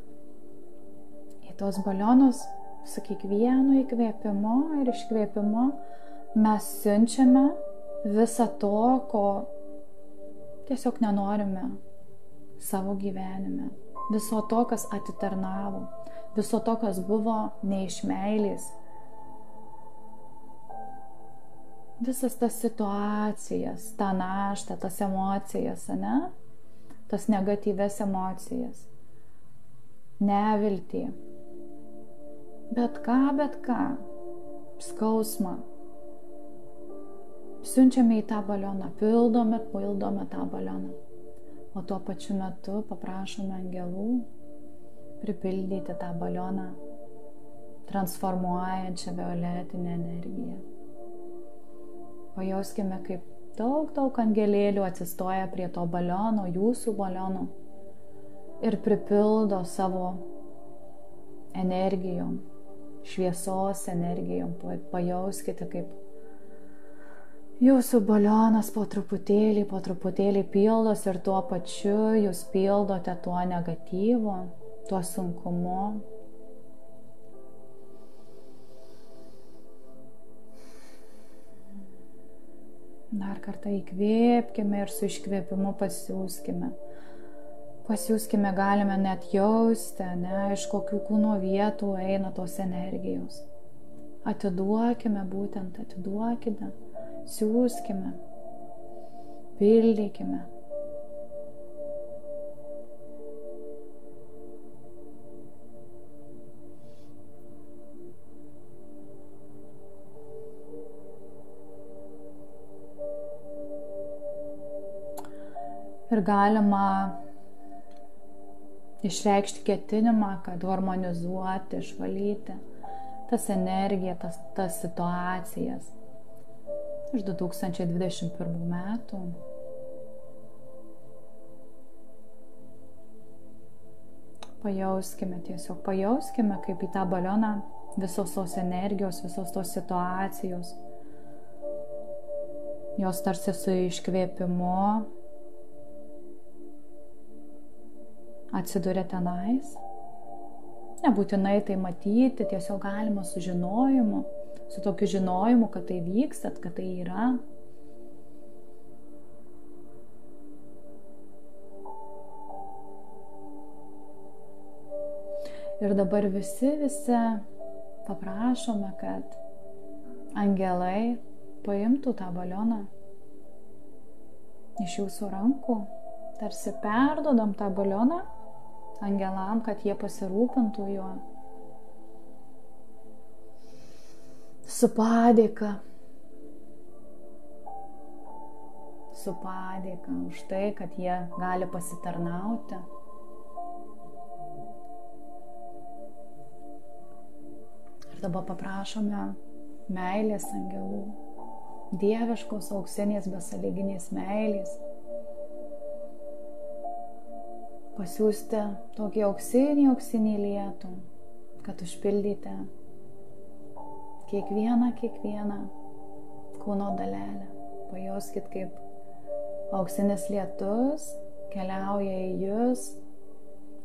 į tos balionus su kiekvienu įkvėpimu ir iškvėpimu mes siunčiame visą to, ko tiesiog nenorime savo gyvenime. Viso to, kas atitarnavo, viso to, kas buvo ne iš meilės. Visas tas situacijas, tą naštą, tas emocijas, ne? Tas negatyves emocijas, neviltį, bet ką, skausmą. Siunčiame į tą balioną, pildome tą balioną, o tuo pačiu metu paprašome angelų pripildyti tą balioną transformuojančią violetinę energiją. Pajauskime, kaip daug angelėlių atsistoja prie to baliono, jūsų baliono, ir pripildo savo energijom, šviesos energijom. Pajauskite, kaip jūsų balionas po truputėlį pildos ir tuo pačiu jūs pildote tuo negatyvu, tuo sunkumu. Dar kartą įkvėpkime ir su iškvėpimu pasiųskime. Pasiųskime, galime net jausti, ne, iš kokių kūno vietų eina tos energijos. Atiduokime, siųskime, pildykime. Ir galima išreikšti ketinimą, kad harmonizuoti, išvalyti tas energiją, tas situacijas iš 2021 metų. Pajauskime, kaip į tą balioną visos tos energijos, visos tos situacijos, jos tarsi su iškvėpimu atsiduria tenais. Nebūtinai tai matyti, tiesiog galima su žinojimu, su tokiu žinojimu, kad tai vyksta, kad tai yra. Ir dabar visi paprašome, kad angelai paimtų tą balioną iš jūsų rankų, tarsi perdodam tą balioną angelam, kad jie pasirūpintų juo. Su padėka už tai, kad jie gali pasitarnauti. Ir dabar paprašome meilės angelų, dieviškos auksinės besąlyginės meilės, pasiųsti tokį auksinį lietų, kad užpildyti kiekvieną kūno dalelę. Pajauskit, kaip auksinis lietus keliauja į jūs,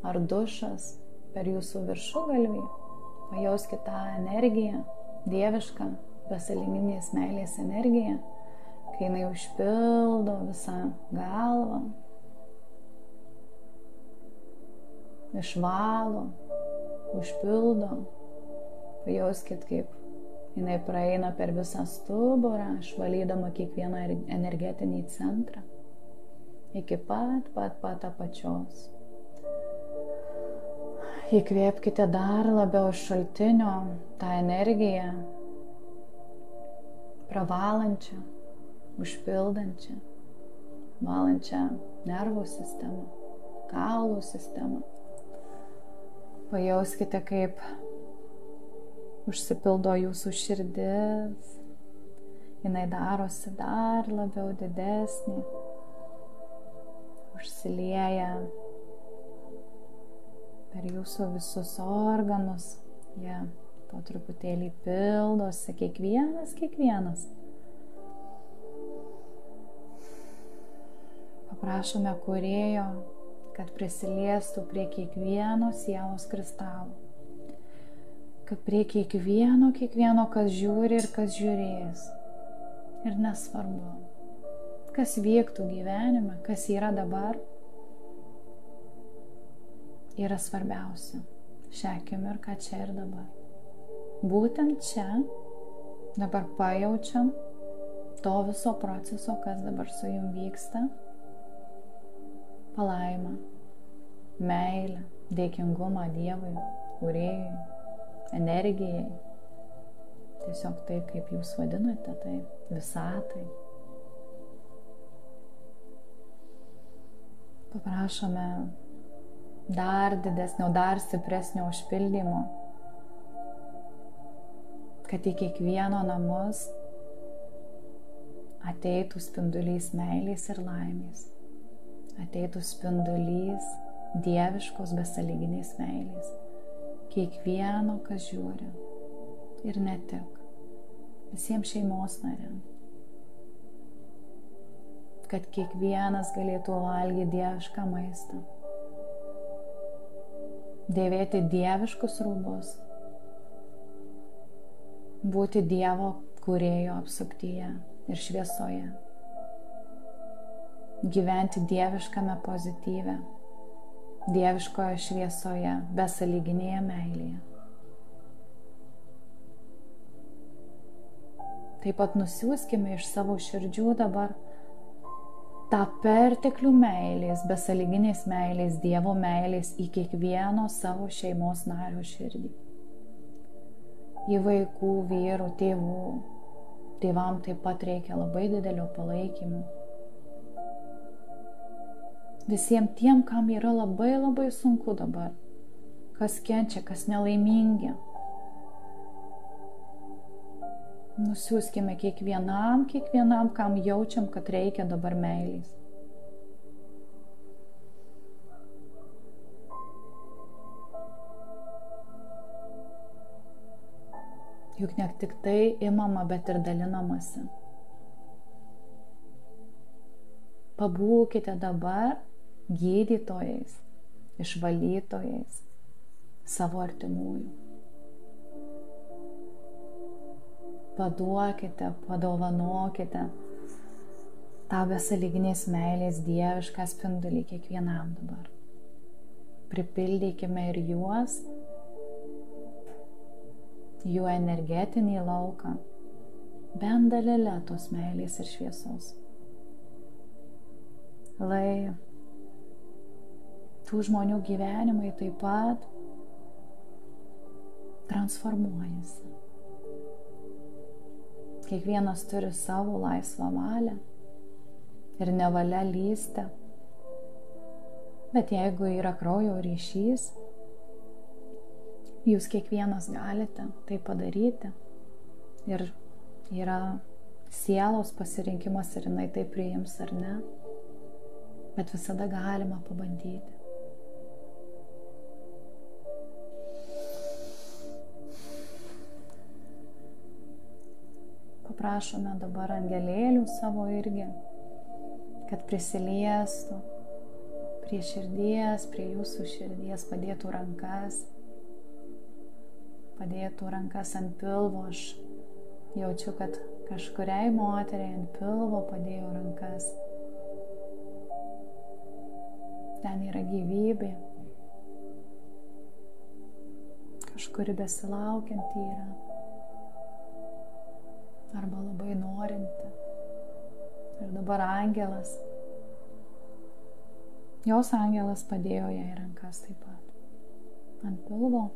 ar dušas per jūsų viršugalvį. Pajauskit tą energiją, dievišką, besąlyginės meilės energiją, kai jinai užpildo visą galvą, išvalo, užpildo. Pajauskit, kaip jinai praeina per visą stuburą, išvalydama kiekvieną energetinį centrą, iki pat apačios. Įkvėpkite dar labiau iš šaltinio tą energiją, pravalančią, užpildančią, valančią nervų sistemą, kaulų sistemą. Pajauskite, kaip užsipildo jūsų širdis, jinai darosi dar labiau didesnė, užsilieja per jūsų visus organus, jie po truputėlį pildosi, kiekvienas. Paprašome Kūrėjo, kad prisiliestų prie kiekvieno sielos kristalo, kad prie kiekvieno, kas žiūri ir kas žiūrės. Ir nesvarbu, kas vyktų gyvenime, kas yra dabar, yra svarbiausia šią akimirką čia ir dabar. Būtent čia dabar pajaučiam to viso proceso, kas dabar su jum vyksta. Palaimą, meilę, dėkingumą Dievui, kūrėjui, energijai. Tiesiog tai, kaip jūs vadinate, tai visatai. Paprašome dar didesnio, dar stipresnio užpildymo, kad į kiekvieno namus ateitų spindulys meilės ir laimės, ateitų spindulys dieviškos besąlyginės meilės, kiekvieno, kas žiūri, ir ne tik, visiems šeimos nariam, kad kiekvienas galėtų valgyti dievišką maistą, dėvėti dieviškus rūbus, būti Dievo kūrėjo apsuptyje ir šviesoje, gyventi dieviškame pozityve, dieviškoje šviesoje, besąlyginėje meilėje. Taip pat nusiųskime iš savo širdžių dabar tą perteklių meilės, besąlyginės meilės, Dievo meilės į kiekvieno savo šeimos nario širdį. Į vaikų, vyrų, tėvų. Tėvam taip pat reikia labai didelio palaikymo. Visiems tiem, kam yra labai labai sunku dabar, kas kenčia, kas nelaimingi. Nusiųskime kiekvienam, kam jaučiam, kad reikia dabar meilės. Juk ne tik tai imama, bet ir dalinamasi. Pabūkite dabar gydytojais, išvalytojais savo artimųjų. Paduokite, padovanokite tą besąlyginės meilės dievišką spindulį kiekvienam dabar. Pripildykime ir juos, jų energetinį lauką, bent dalelę tos meilės ir šviesos. Lai tų žmonių gyvenimai taip pat transformuojasi. Kiekvienas turi savo laisvą valią ir nevalia lysti. Bet jeigu yra kraujo ryšys, jūs kiekvienas galite tai padaryti. Ir yra sielos pasirinkimas, ar jinai tai priims ar ne. Bet visada galima pabandyti. Paprašome dabar angelėlių savo irgi, kad prisiliestų prie širdies, prie jūsų širdies, padėtų rankas ant pilvo. Aš jaučiu, kad kažkuriai moteriai ant pilvo padėjo rankas. Ten yra gyvybė. Kažkuri besilaukianti yra. Arba labai norinti. Ir dabar angelas. Jos angelas padėjo jai rankas taip pat. Ant pilvo.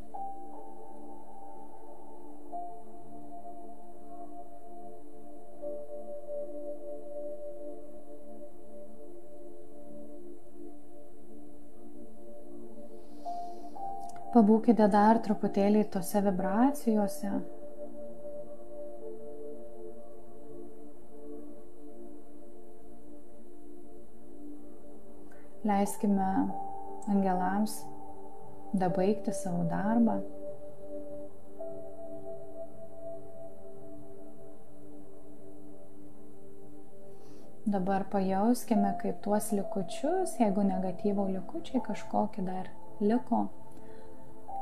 Pabūkite dar truputėlį tose vibracijose. Leiskime angelams dabaigti savo darbą. Dabar pajauskime, kaip tuos likučius, jeigu negatyvo likučiai kažkokie dar liko,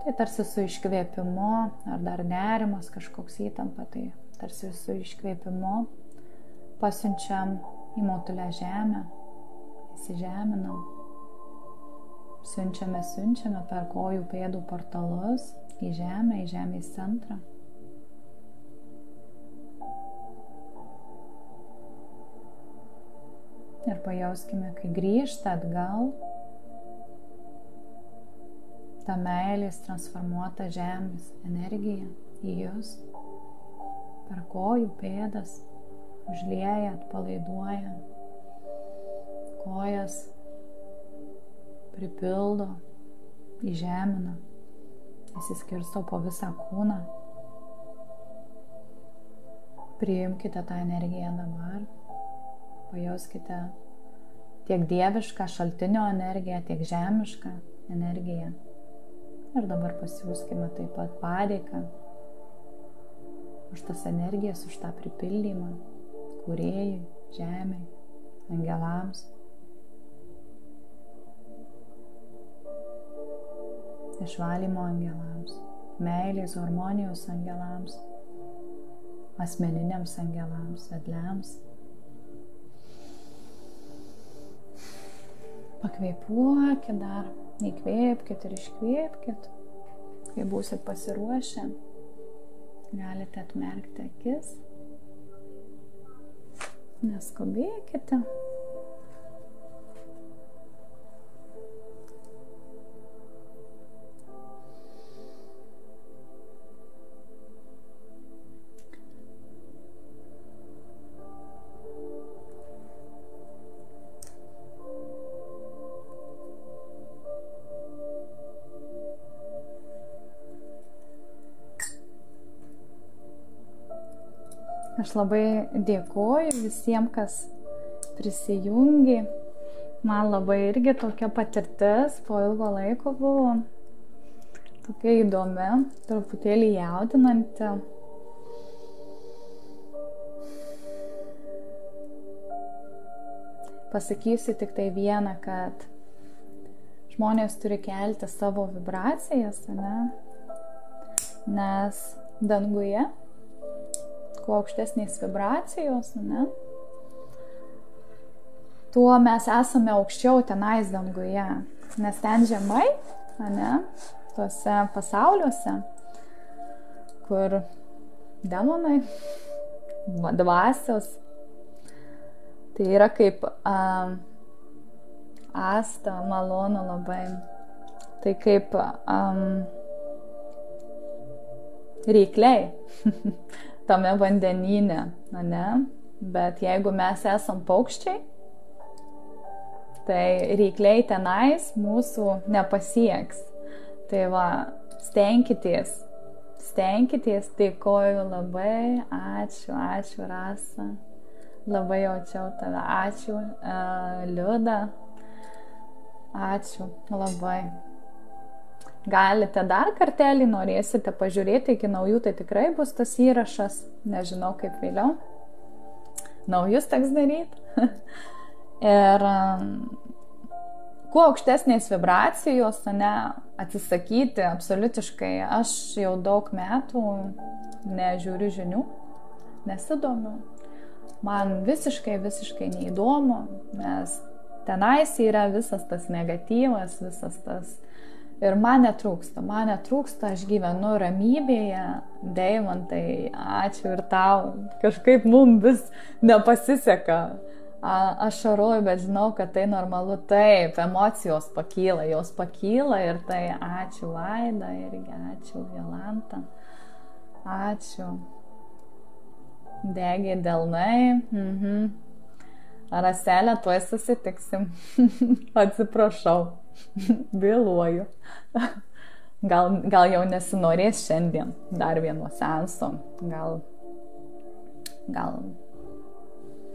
tai tarsi su iškvėpimu, ar dar nerimas, kažkoks įtampa, tai tarsi su iškvėpimu pasiunčiam į motulę žemę, įsižeminam, siunčiame per kojų pėdų portalus į žemės centrą. Ir pajauskime, kai grįžta atgal ta meilės transformuota žemės energija į jūs per kojų pėdas, užlieja, atpalaiduoja, kojas pripildo, įžemina, įsiskirsto po visą kūną. Priimkite tą energiją dabar. Pajauskite tiek dievišką šaltinio energiją, tiek žemišką energiją. Ir dabar pasiūskime taip pat padėką už tas energijas, už tą pripildymą, kūrėjui, žemei, angelams. Išvalymo angelams, meilės, harmonijos angelams, asmeniniams angelams, vedliams. Pakvėpuokit dar, įkvėpkit ir iškvėpkit. Kai būsit pasiruošę, galite atmerkti akis. Neskubėkite. Aš labai dėkoju visiems, kas prisijungė. Man labai irgi tokia patirtis po ilgo laiko buvo. Tokia įdomi, truputėlį jaudinanti. Pasakysiu tik tai vieną, kad žmonės turi kelti savo vibracijas, ne? Nes danguje kuo aukštesnės vibracijos, ne? Tuo mes esame aukščiau tenais danguje, nes ten žemai, ne? Tuose pasauliuose, kur demonai, dvasios, tai yra kaip asta, malonu labai, tai kaip rykliai. Tame vandenyne, ne? Bet jeigu mes esam paukščiai, tai rykliai tenais mūsų nepasieks. Tai va, stenkitės, dėkoju labai, ačiū Rasa, labai jaučiau tave, ačiū Liuda, ačiū labai. Galite dar kartelį, norėsite pažiūrėti iki naujų, tai tikrai bus tas įrašas, nežinau kaip vėliau. Naujus teks daryti. Ir kuo aukštesnės vibracijos, ne, atsisakyti absoliutiškai. Aš jau daug metų nežiūriu žinių, nesidomiu. Man visiškai neįdomu, nes tenais yra visas tas negatyvas, visas tas. Ir man netrūksta, aš gyvenu ramybėje, Deimantai, ačiū ir tau, kažkaip mums vis nepasiseka, aš šaruoju, bet žinau, kad tai normalu, taip, emocijos pakyla, jos pakyla ir tai ačiū Vaida irgi, ačiū Jolanta, ačiū, degiai delnai, Raselė, tuoj susitiksim, atsiprašau. Vėluoju. Gal jau nesinorės šiandien dar vieno seanso. Gal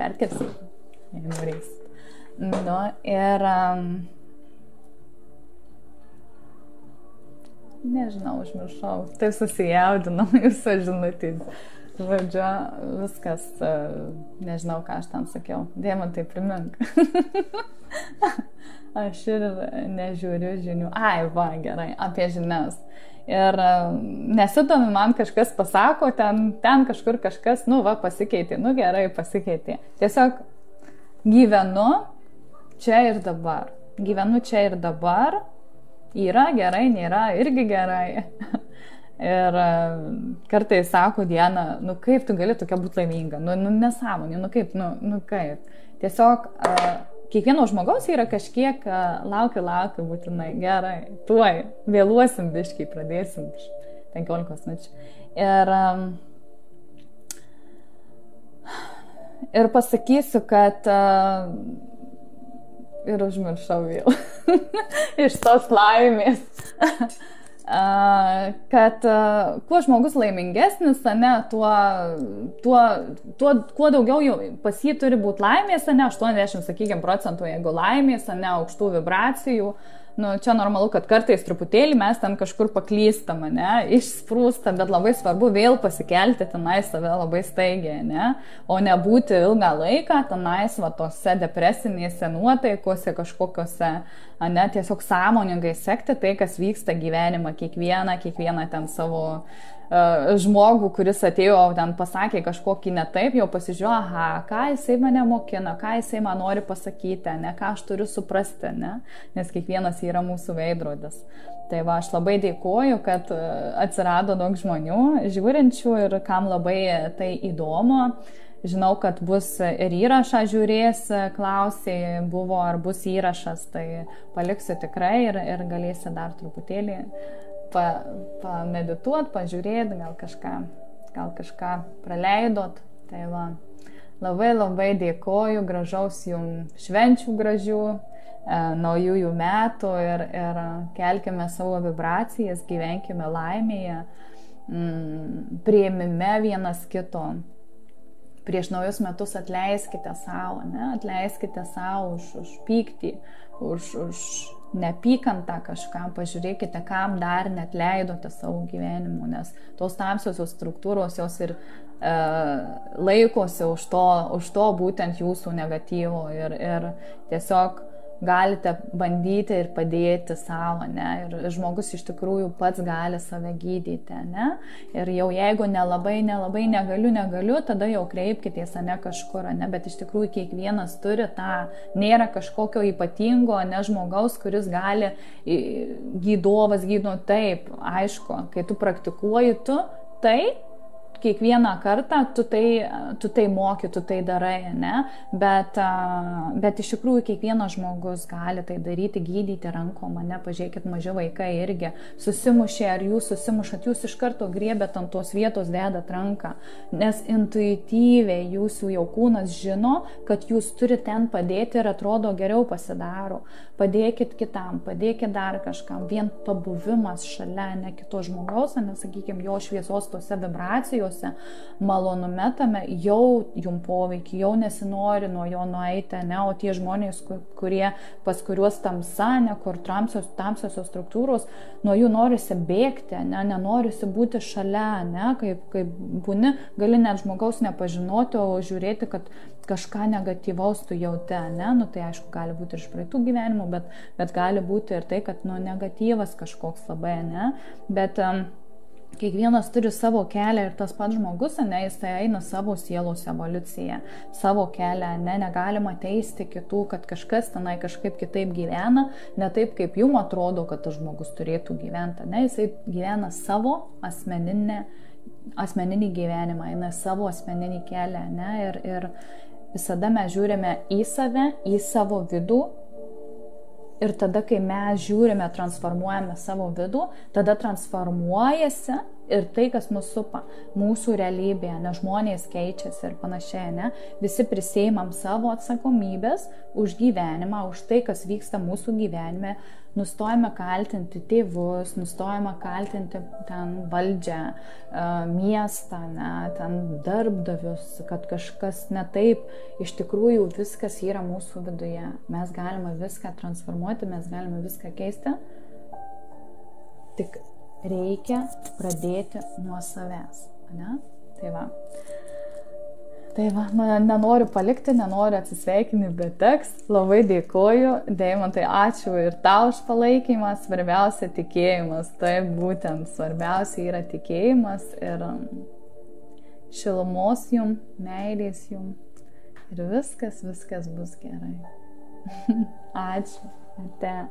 perkelsim, jei norės. Nu, ir nežinau, užmiršau. Taip susijaudinau jūsų žinutės. Žodžiu, viskas, nežinau, ką aš ten sakiau. Deimantai, primink. Aš ir nežiūriu žinių. Ai, va, gerai, apie žinias. Ir nesidomi, man kažkas pasako, ten kažkur kažkas, nu va, pasikeitė, nu gerai, pasikeitė. Tiesiog gyvenu čia ir dabar. Yra gerai, nėra irgi gerai. Ir kartais sako Diana, nu kaip tu gali tokia būti laiminga, nu nesąmonė, nu kaip. Tiesiog kiekvieno žmogaus yra kažkiek laukiu būtinai, gerai, tuoj, vėluosim biškai, pradėsim 15 minučių. Ir pasakysiu, kad ir užmiršau vėl iš tos laimės. Kad kuo žmogus laimingesnis, ne, kuo daugiau pas jį turi būti laimės, ne, 80, sakykime, procentų, jeigu laimės, ne, aukštų vibracijų, nu, čia normalu, kad kartais truputėlį mes ten kažkur paklystam, ne, išsprūstam, bet labai svarbu vėl pasikelti tenai save labai staigiai, ne, o nebūti ilgą laiką tenais va tose depresinėse nuotaikose kažkokiose, ne, tiesiog sąmoningai sekti tai, kas vyksta gyvenimą, kiekvieną ten savo žmogų, kuris atėjo, ten pasakė kažkokį ne taip, jau pasižiūrėjo, aha, ką jisai mane mokina, ką jisai man nori pasakyti, ne, ką aš turiu suprasti, ne, nes kiekvienas yra mūsų veidrodis. Tai va, aš labai dėkoju, kad atsirado daug žmonių žiūrinčių ir kam labai tai įdomu. Žinau, kad bus ir įrašą žiūrės, klausė, buvo ar bus įrašas, tai paliksiu tikrai ir galėsi dar truputėlį pamedituot, pažiūrėt, gal kažką praleidot. Tai va, labai dėkoju, gražaus jums švenčių gražių, naujųjų metų ir kelkime savo vibracijas, gyvenkime laimėje, priėmime vienas kito. Prieš naujus metus atleiskite savo, ne? Atleiskite savo už pyktį, už neapykantą kažkam, pažiūrėkite, kam dar net leidote savo gyvenimu, nes tos tamsiosios struktūros jos ir laikosi už to būtent jūsų negatyvo ir tiesiog galite bandyti ir padėti savo, ne, ir žmogus iš tikrųjų pats gali save gydyti, ne, ir jau jeigu nelabai negaliu, tada jau kreipkitės, ne, kažkur, ne, bet iš tikrųjų kiekvienas turi tą, nėra kažkokio ypatingo, ne, žmogaus, kuris gali, gydovas gydo, taip, aišku, kai tu praktikuoji, kiekvieną kartą tu tai moki, tu tai darai, ne? Bet iš tikrųjų kiekvienas žmogus gali tai daryti, gydyti rankom, ne? Pažiūrėkit, maži vaikai irgi susimušė, ar jūs susimušat, jūs iš karto griebėt ant tos vietos, dedat ranką, nes intuityviai jūsų jau kūnas žino, kad jūs turite ten padėti ir atrodo geriau pasidaro. Padėkit kitam, padėkit dar kažkam, vien pabuvimas šalia, ne, kito žmogaus, nesakykime, jo šviesos tose vibracijose, malonume tame jau jum poveikį, jau nesinori nuo jo nueiti, ne, o tie žmonės, pas kuriuos tamsa, ne, kur tamsiosios struktūros, nuo jų norisi bėgti, ne, nenorisi būti šalia, ne, kaip būni, gali net žmogaus nepažinoti, o žiūrėti, kad kažką negatyvaus tu jauti, ne, nu tai aišku, gali būti ir iš praeitų gyvenimų, bet gali būti ir tai, kad, nu, negatyvas kažkoks labai, ne, bet kiekvienas turi savo kelią ir tas pats žmogus, ne, jis eina savo sielos evoliuciją, savo kelią, ne, negalima teisti kitų, kad kažkas tenai kažkaip kitaip gyvena, ne taip, kaip jums atrodo, kad tas žmogus turėtų gyventi, ne, jisai gyvena savo asmeninį gyvenimą, eina savo asmeninį kelią, ne, ir visada mes žiūrime į save, į savo vidų. Ir tada, kai mes žiūrime, transformuojame savo vidų, tada transformuojasi ir tai, kas mus supa, mūsų realybėje, nes žmonės keičiasi ir panašiai, ne? Visi prisiimam savo atsakomybės už gyvenimą, už tai, kas vyksta mūsų gyvenime, nustojame kaltinti tėvus, nustojame kaltinti ten valdžią, miestą, ne, ten darbdavius, kad kažkas ne taip, iš tikrųjų viskas yra mūsų viduje, mes galime viską transformuoti, mes galime viską keisti, tik reikia pradėti nuo savęs, ne? Tai va, nenoriu palikti, nenoriu atsisveikinti, bet teks. Labai dėkoju, Deimantai, ačiū ir tau už palaikymą, svarbiausia tikėjimas, taip būtent, svarbiausia yra tikėjimas ir šilumos jum, meilės jum ir viskas bus gerai. Ačiū. Ate.